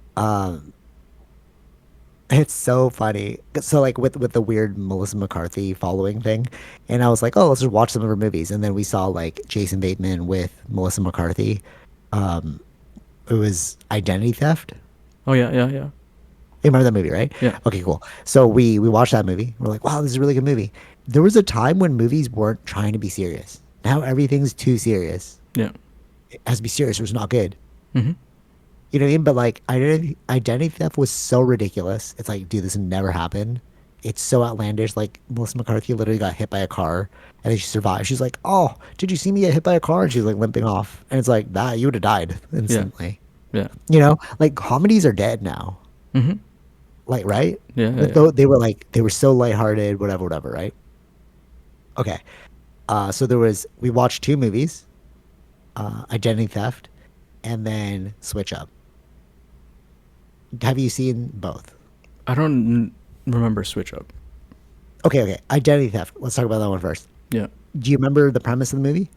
it's so funny. So like with the weird Melissa McCarthy following thing, and I was like, oh, let's just watch some of her movies, and then we saw like Jason Bateman with Melissa McCarthy. Um, it was Identity Theft. Oh, yeah, yeah, yeah, You remember that movie, right? yeah, Okay, cool. So we watched that movie. We're like, wow, this is a really good movie. There was a time when movies weren't trying to be serious. Now everything's too serious. yeah. It has to be serious or it's not good. Mm-hmm. You know what I mean? But like identity theft was so ridiculous. It's like, dude, this never happened. It's so outlandish. Like Melissa McCarthy literally got hit by a car and then she survived. She's like, oh, did you see me get hit by a car? And she's like limping off. And it's like, that you would have died Yeah, instantly. yeah. You know, like comedies are dead now. Mm-hmm. Like, right? Yeah, yeah, But yeah. though they were so lighthearted, whatever, whatever, right? Okay. So we watched two movies, Identity Theft and then Switch Up. Have you seen both? I don't remember Switch Up. Okay, okay. Identity Theft. Let's talk about that one first. Yeah. Do you remember the premise of the movie?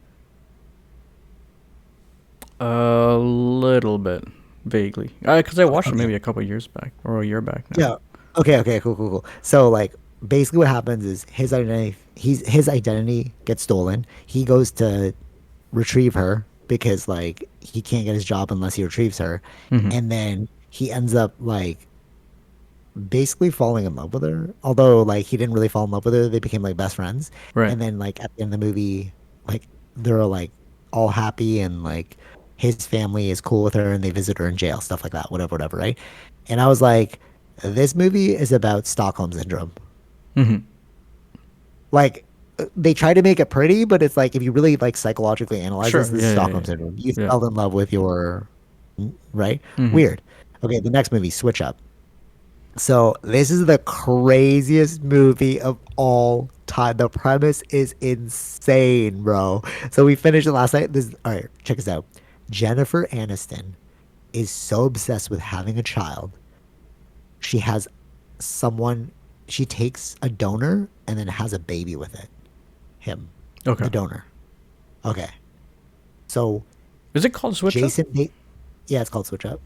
A little bit, vaguely. Because I watched it Okay. maybe a couple years back or a year back now. Yeah. Okay, okay, cool, cool, cool. So like basically what happens is his identity gets stolen. He goes to retrieve her because like he can't get his job unless he retrieves her. Mm-hmm. And then he ends up like basically falling in love with her. Although like he didn't really fall in love with her, they became like best friends. Right. And then like at the end of the movie, like they're like all happy and like his family is cool with her and they visit her in jail, stuff like that, whatever, whatever, right? And I was like, this movie is about Stockholm syndrome. Mm-hmm. Like they try to make it pretty, but it's like if you really like psychologically analyze Sure. this is Yeah, yeah, Stockholm yeah, syndrome. You yeah. fell in love with your right? Mm-hmm. Weird. Okay, the next movie, Switch Up. So this is the craziest movie of all time. The premise is insane, bro. So we finished it last night. This all right, check this out. Jennifer Aniston is so obsessed with having a child. She has someone she takes a donor and then has a baby with it. Him. Okay. The donor. Okay. So Is it called Switch Up? Yeah, it's called Switch Up.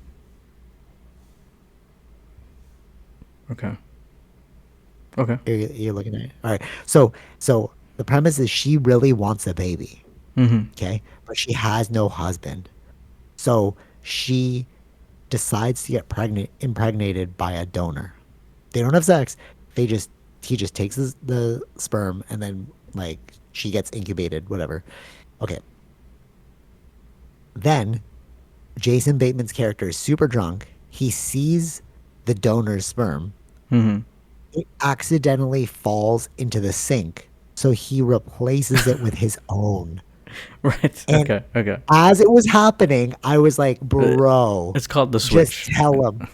Okay. Okay. You're looking at it. All right. So the premise is she really wants a baby. Mm-hmm. Okay. But she has no husband. So she decides to get impregnated by a donor. They don't have sex. He just takes the sperm and then like she gets incubated, whatever. Okay. Then Jason Bateman's character is super drunk. He sees the donor's sperm. Mm-hmm. It accidentally falls into the sink. So he replaces it with his own. Right. And Okay. Okay. as it was happening, I was like, Uh, bro, It's called the just Switch. tell him.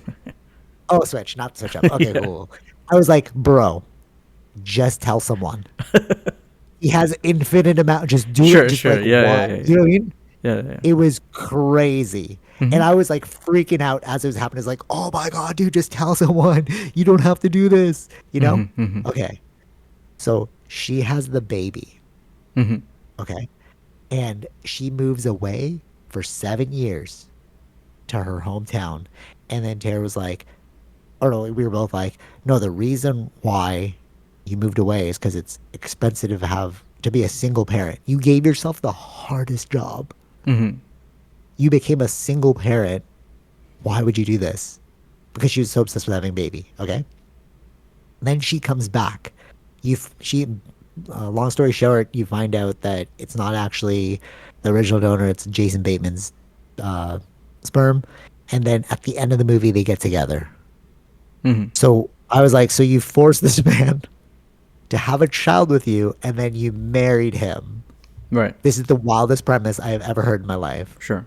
Oh, switch, not switch up. Okay, Yeah. cool. I was like, bro, just tell someone. He has infinite amount. Just do it. Sure. Just Sure. like Yeah. what? Yeah. Yeah. You know what I mean? Yeah. Yeah. It was crazy. Mm-hmm. And I was like freaking out as it was happening. It's like, oh my God, dude, just tell someone. You don't have to do this. You know? Mm-hmm. Mm-hmm. Okay. So she has the baby. Mm-hmm. Okay. And she moves away for 7 years to her hometown. And then Tara was like, or no, we were both like, no, the reason why you moved away is because it's expensive to be a single parent. You gave yourself the hardest job. Mm-hmm. You became a single parent. Why would you do this? Because she was so obsessed with having a baby. Okay. Then she comes back. Long story short, you find out that it's not actually the original donor. It's Jason Bateman's uh, sperm. And then at the end of the movie, they get together. Mm-hmm. So I was like, so you forced this man to have a child with you, and then you married him. Right. This is the wildest premise I have ever heard in my life. Sure.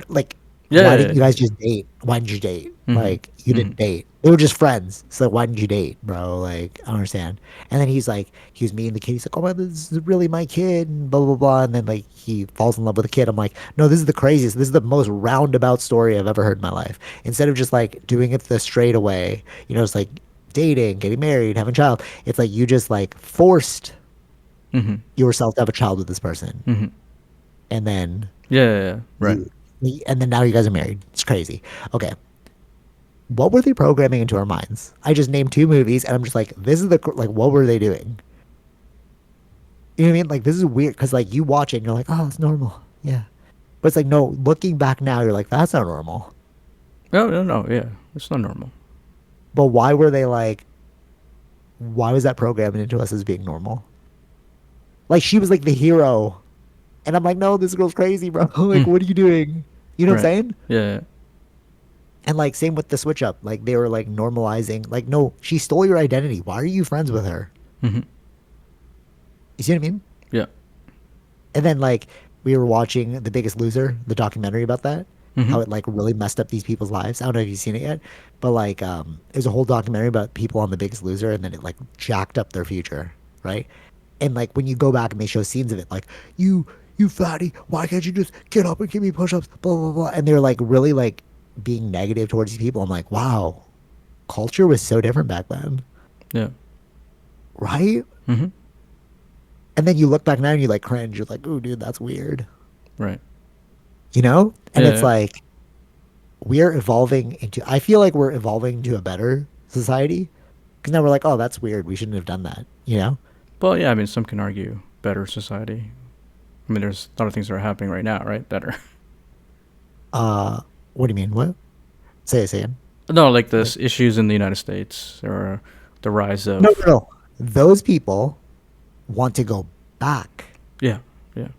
Like, Why didn't Yeah. you guys just date? Why didn't you date? Mm-hmm. Like, you Mm-hmm. didn't date. They were just friends. So why didn't you date, bro? Like, I don't understand. And then he's like, he was meeting the kid. He's like, oh my, this is really my kid, and blah blah blah. And then like he falls in love with the kid. I'm like, no, this is the craziest. This is the most roundabout story I've ever heard in my life. Instead of just like doing it the straight away, it's like dating, getting married, having a child. It's like you just like forced Mm-hmm. yourself to have a child with this person, Mm-hmm. and then Yeah, yeah, yeah. Right. you, and then now you guys are married. It's crazy. Okay, what were they programming into our minds? I just named two movies, and I'm just like, this is like, what were they doing? You know what I mean? Like, this is weird because like you watch it and you're like, oh, it's normal, yeah. But it's like, no, looking back now, you're like, that's not normal. No, no, no. Yeah, it's not normal. But why were they like? Why was that programmed into us as being normal? Like she was like the hero, and I'm like, no, this girl's crazy, bro. Like, Mm. what are you doing? You know what I'm Right. saying? Yeah. And like same with the switch up. Like they were like normalizing. Like, no, she stole your identity. Why are you friends with her? Mm-hmm. You see what I mean? Yeah. And then like we were watching The Biggest Loser, the documentary about that, Mm-hmm. how it like really messed up these people's lives. I don't know if you've seen it yet, but like there's a whole documentary about people on The Biggest Loser, and then it like jacked up their future, right? And like when you go back and they show scenes of it, like you fatty, why can't you just get up and give me push-ups, blah blah blah, and they're like really like being negative towards these people. I'm like, wow, culture was so different back then, Yeah. right? Mm-hmm. And then you look back now and you like cringe. You're like, ooh, dude, that's weird. Right. You know? And Yeah. it's Yeah. like we're evolving into, I feel like we're evolving to a better society because now we're like, oh, that's weird. We shouldn't have done that. You know? Well, yeah. I mean, some can argue better society. I mean, there's a lot of things that are happening right now, right? That are Uh, what do you mean? What? Say it again. no, like Like, this issues in the United States or the rise no, of. no, no. Those people want to go back. Yeah. Yeah.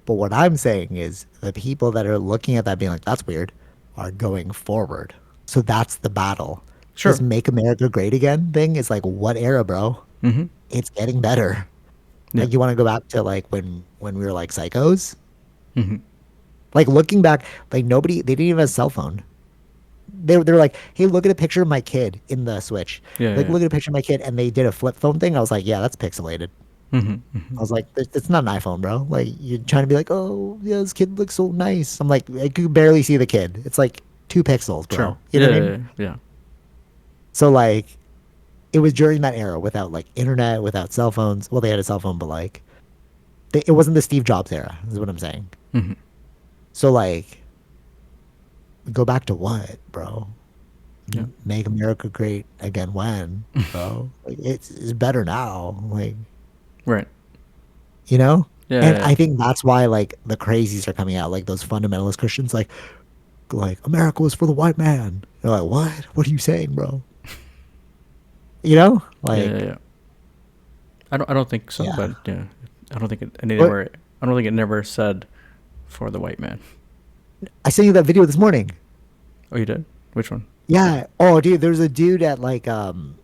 But what I'm saying is the people that are looking at that being like, that's weird, are going forward. So that's the battle. This Sure. make America great again thing is like, what era, bro? Mm-hmm. It's getting better. Yeah. Like you want to go back to like when we were like psychos? Mm-hmm. Like looking back, like nobody they didn't even have a cell phone. They were like, hey, look at a picture of my kid in the Switch. Yeah. Like Yeah. look at a picture of my kid, and they did a flip phone thing. I was like, yeah, that's pixelated. Mm-hmm. Mm-hmm. I was like, it's not an iPhone, bro. Like you're trying to be like, oh yeah, this kid looks so nice. I'm like, I could barely see the kid. It's like 2 pixels, Sure. bro. You know Yeah. what I Yeah. mean? Yeah. Yeah. So like it was during that era without like internet, without cell phones. Well, they had a cell phone, but like it wasn't the Steve Jobs era, is what I'm saying. Mm-hmm. So like, go back to what, bro? Yeah. Make America great again when, bro? Like it's better now, like Right. you know. Yeah. And Yeah. I think that's why like the crazies are coming out, like those fundamentalist Christians, like America was for the white man. You're like, what? What are you saying, bro? You know, Yeah. Yeah. like Yeah. I don't think so, yeah. but yeah, I don't think it But never. I don't think it never said for the white man. I sent you that video this morning. Oh, you did? Which one? Yeah. Oh, dude, there's a dude at like some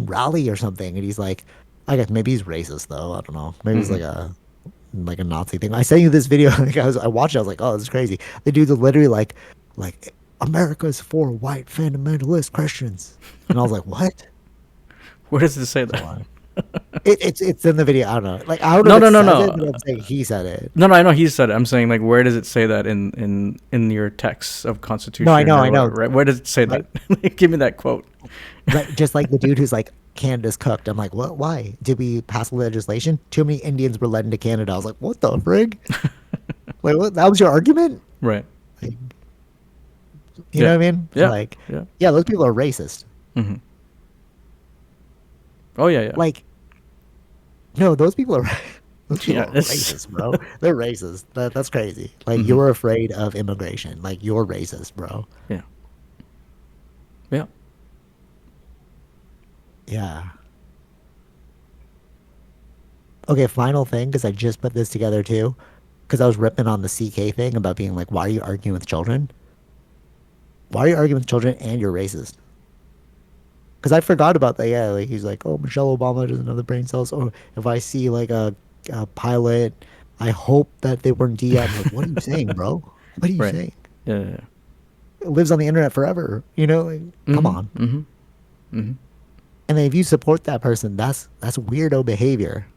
rally or something, and he's like, I guess maybe he's racist though. I don't know. Maybe it's Mm-hmm. like a Nazi thing. I sent you this video. Like I watched it. I was like, oh, this is crazy. The dude's literally like America's for white fundamentalist Christians, and I was like, what? Where does it say So that? it's in the video. I don't know. Like I don't know No, if it no, no, says it, no, but I'm saying he said it. no, no. I know he said it. I'm saying like, where does it say that in your text of No, Constitution I or know. whatever? Right? Where does it say Right, that? Give me that quote. right. Just like the dude who's like, Canada's cooked. I'm like, what? Why did we pass legislation? Too many Indians were led into Canada. I was like, what the frig? Like, what? That was your argument? Right. Like, you Yeah. know what I mean? Yeah. Like, Yeah. yeah, those people are racist. Mm-hmm. Oh yeah. Yeah. Like, no, those people are those people Yeah. are It's. racist, bro. They're racist. That's crazy. Like, Mm-hmm. you're afraid of immigration. Like, you're racist, bro. Yeah. Yeah. Yeah. Okay, final thing, because I just put this together too. Because I was ripping on the CK thing about being like, why are you arguing with children? Why are you arguing with children and you're racist? Because I forgot about that. Yeah, like he's like, oh, Michelle Obama doesn't have the brain cells. Or if I see like a pilot, I hope that they weren't DI. I'm like, what are you saying, bro? What are you Right. saying? Yeah. Yeah. It lives on the internet forever. You know, like, come Mm-hmm. on. Mm-hmm. Mm-hmm. And then if you support that person, that's weirdo behavior.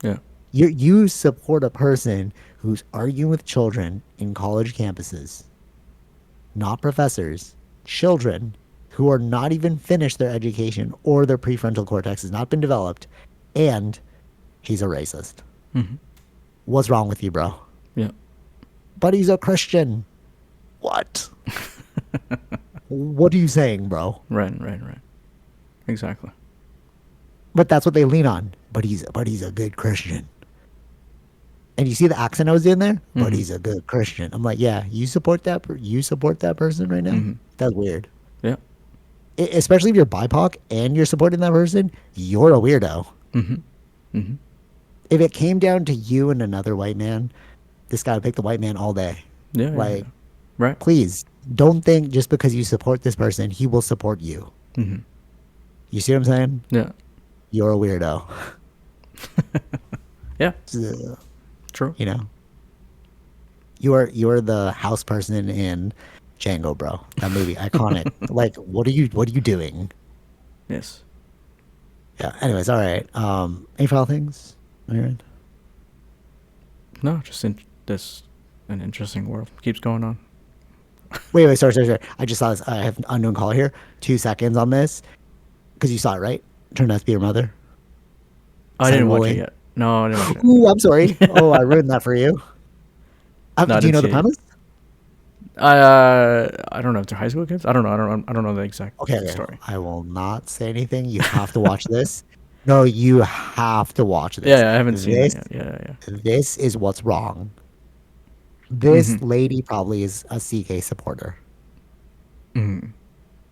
Yeah. You support a person who's arguing with children in college campuses, not professors, children who are not even finished their education or their prefrontal cortex has not been developed, and he's a racist. Mm-hmm. What's wrong with you, bro? Yeah. But he's a Christian. What? What are you saying, bro? Right. Right. Right. Exactly. But that's what they lean on. But he's a good Christian. And you see the accent I was doing there? But Mm-hmm. he's a good Christian. I'm like, yeah, you support that. You support that person right now. Mm-hmm. That's weird. Yeah. Especially if you're BIPOC and you're supporting that person, you're a weirdo. Mm-hmm. Mm-hmm. If it came down to you and another white man, this guy would pick the white man all day. Yeah. Yeah. Like, Yeah. Right. please don't think just because you support this person, he will support you. Mm-hmm. You see what I'm saying? Yeah. You're a weirdo. Yeah. So, True. you know, you're the house person in Django, bro. That movie, iconic. Like, what are you doing? Yes. Yeah. Anyways, all right. Any final things? All right. No, just this an interesting world keeps going on. Wait. Sorry. I just saw this. I have an unknown caller here. 2 seconds on this because you saw it, right? Turned out to be your mother. I didn't watch it Cyberbullying. yet. No, I didn't watch Ooh, I'm sorry. Oh, I ruined that for you. No, I Do you didn't know see the it yet. premise? I don't know if they're high school kids. I don't know. I don't know the exact Okay. story. I will not say anything. You have to watch this. No, you have to watch Yeah, this. yeah, I haven't seen it This yet. Yeah, yeah. this is what's wrong. Mm-hmm. This lady probably is a CK supporter. Mm-hmm.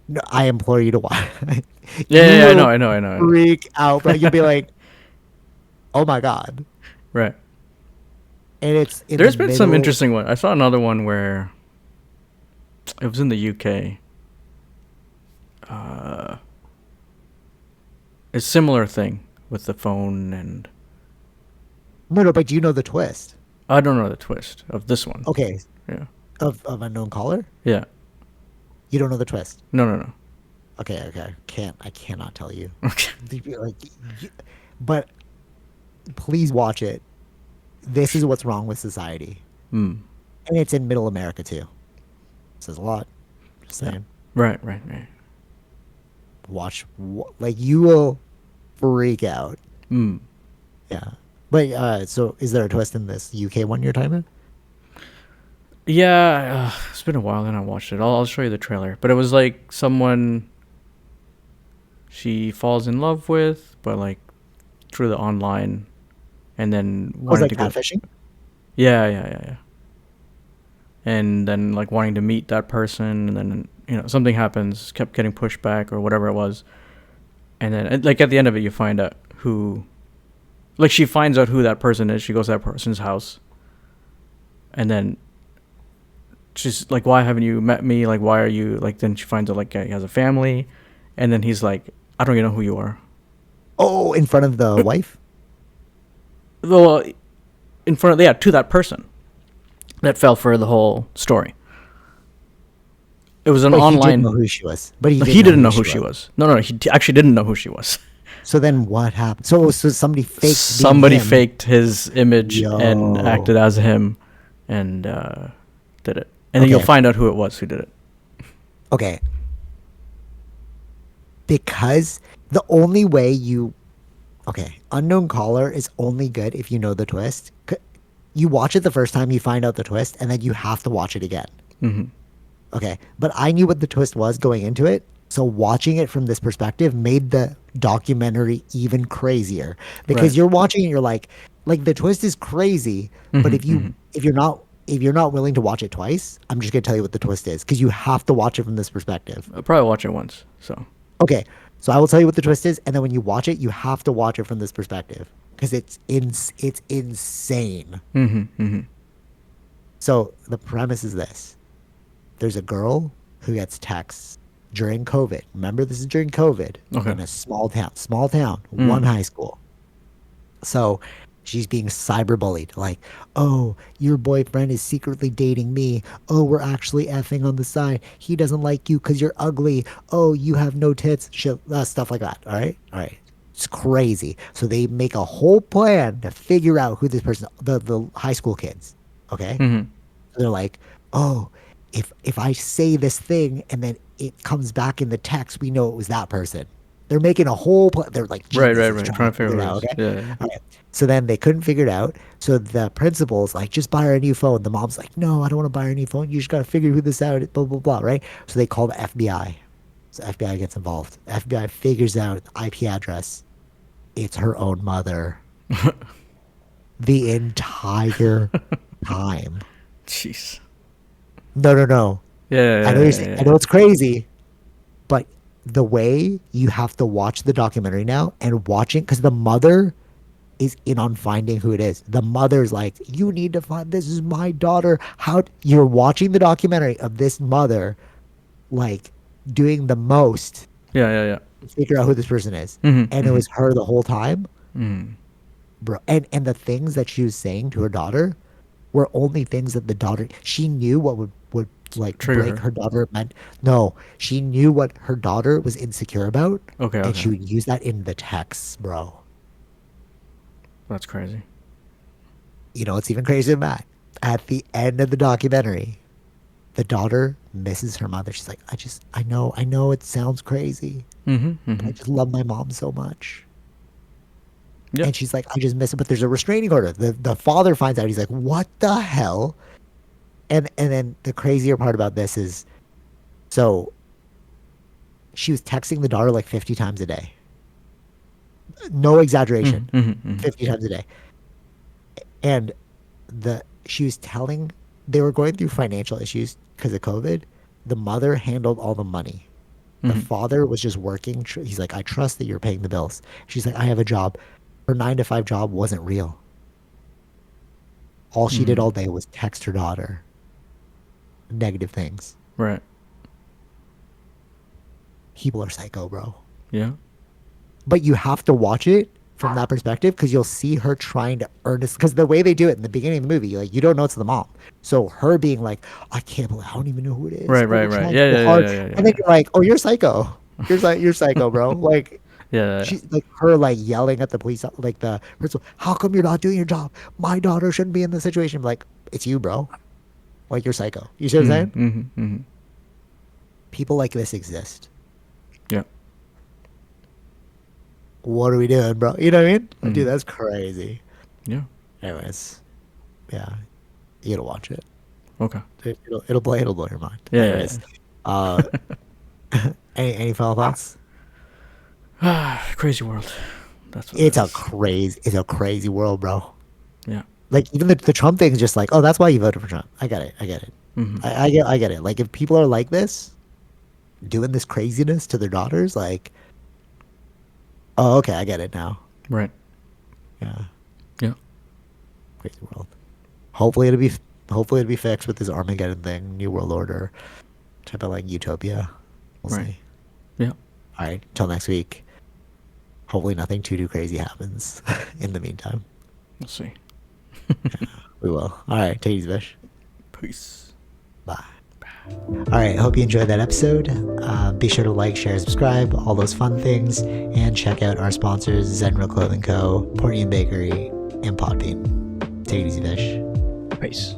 No, I implore you to watch. Yeah, You yeah, yeah, I know, will I know, I know, I know. freak out, bro. You'll be like, "Oh my god!" Right. And it's in the There's been some middle. interesting one. I saw another one where it was in the UK. Uh, a similar thing with the phone, and No, but do you know the twist? I don't know the twist of this one. Okay, Yeah. of unknown caller. Yeah. You don't know the twist. No, no, no. Okay. I cannot tell you. Okay. Like, you- but please watch it. This is what's wrong with society, Hmm. and it's in Middle America too. Says a lot. Just Yeah. saying. Right, right, right. Watch, like you will freak out. Hmm. Yeah. But so is there a twist in this UK one you're talking about? Yeah, it's been a while and I watched it. I'll show you the trailer. But it was like someone she falls in love with, but like through the online, and then Was wanting like to go. catfishing? Yeah, yeah, yeah, yeah. And then like wanting to meet that person, and then something happens, kept getting pushed back or whatever it was, and then like at the end of it, you find out who. Like she finds out who that person is. She goes to that person's house, and then she's like, "Why haven't you met me? Like, why are you like?" Then she finds out like he has a family, and then he's like, "I don't even know who you are." Oh, in front of the wife? Well, in front of to that person that fell for the whole story. It was an But he didn't know online. who she was. But he He didn't know didn't who know she who she was. was. No, no, he actually didn't know who she was. So then what happened? So somebody faked being Somebody him. faked his image and Yo. acted as him, and did it. And then you'll Okay. find out who it was who did it. Okay. Because the only way you okay, unknown caller is only good if you know the twist. You watch it the first time, you find out the twist, and then you have to watch it again. Hmm. Okay. But I knew what the twist was going into it. So watching it from this perspective made the documentary even crazier because Right. you're watching it, you're like the twist is crazy, but Hmm. Hmm. if you're not willing to watch it twice, I'm just gonna tell you what the twist is because you have to watch it from this perspective. I'll probably watch it once. So. Okay, so I will tell you what the twist is, and then when you watch it, you have to watch it from this perspective because it's insane. Hmm. Hmm. So the premise is this: there's a girl who gets texts during COVID. Remember, this is during COVID Okay. in a small town, one Mm. high school. So She's being cyberbullied. Like, oh, your boyfriend is secretly dating me. Oh, we're actually effing on the side. He doesn't like you because you're ugly. Oh, you have no tits. Shit, stuff like that. All right. All right. It's crazy. So they make a whole plan to figure out who this person, the high school kids. Okay. Mm-hmm. So they're like, oh, if I say this thing and then it comes back in the text, we know it was that person. They're making a whole plan. They're like Right, right, geniuses right. trying Trying to to figure figure it out who out. it is. Okay. Yeah, yeah. All right. So then they couldn't figure it out. So the principal's like, just buy her a new phone. The mom's like, no, I don't want to buy her a new phone. You just got to figure who this out. Blah, blah, blah. Right. So they call the FBI. So FBI gets involved. The FBI figures out the IP address. It's her own mother. The entire time. Jeez. No, no, no. Yeah, yeah, I know yeah, you're yeah, saying, yeah, I know yeah. it's crazy, but the way you have to watch the documentary now and watching, because the mother is in on finding who it is. The mother's like, you need to find, this is my daughter. How you're watching the documentary of this mother, like doing the most Yeah, yeah, yeah. to figure out who this person is. Mm-hmm. And it Mm-hmm. was her the whole time, Mm. bro. And the things that she was saying to her daughter were only things that the daughter, she knew what would like Trigger break her. her daughter meant. No, she knew what her daughter was insecure about, Okay, and okay. she would use that in the texts, bro. That's crazy. You know, it's even crazier than that. At the end of the documentary, the daughter misses her mother. She's like, I know it sounds crazy, Mm-hmm. but Mm-hmm. I just love my mom so much. Yeah. And she's like, I just miss it, but there's a restraining order. The father finds out. He's like, what the hell? And then the crazier part about this is, so she was texting the daughter like 50 times a day. No exaggeration. Mm-hmm. Mm-hmm. Mm-hmm. 50 times a day. And she was telling, they were going through financial issues because of COVID. The mother handled all the money. The Mm-hmm. father was just working. He's like, I trust that you're paying the bills. She's like, I have a job. Her 9 to 5 job wasn't real. All she did Mm. all day was text her daughter negative things. Right. People are psycho, bro. Yeah. But you have to watch it from that perspective because you'll see her trying to earnest. Because the way they do it in the beginning of the movie, like you don't know it's the mom. So her being like, I can't believe, I don't even know who it is, Right, but right, we're right. trying Yeah, so yeah, yeah, hard. yeah, yeah, yeah, And then yeah. you're like, oh, you're psycho. You're psycho, bro. Like Yeah, yeah, she's like her like yelling at the police, like the principal, how come you're not doing your job? My daughter shouldn't be in this situation. I'm like, it's you, bro. Like you're psycho. You see what I'm yeah. saying? Mm-hmm. Mm-hmm. Mm-hmm. People like this exist. Yeah. What are we doing, bro? You know what I mean? Like, dude, Mm. that's crazy. Yeah. Anyways, yeah, you gotta watch it. Okay. It'll blow your mind. Yeah, yeah, Anyways, uh, any final thoughts? yeah. Crazy world. That's what it is. It's a crazy world, bro. Yeah. Like even the Trump thing is just like, oh, that's why you voted for Trump. I get it. I get it. Mm-hmm. I get it. Like if people are like this, doing this craziness to their daughters, like, oh, okay, I get it now. Right. Yeah, Yeah. crazy world. Hopefully it'll be fixed with this Armageddon thing, New World Order, type of like utopia. We'll Right. see. Yeah. All right, till next week. Hopefully nothing too crazy happens in the meantime. We'll see. We will. All right, take it easy, Vish. Peace. Bye. All right, hope you enjoyed that episode. Be sure to like, share, subscribe, all those fun things, and check out our sponsors, Zenro Clothing Co., Portian Bakery, and Podbean. Take it easy, Vish. Peace.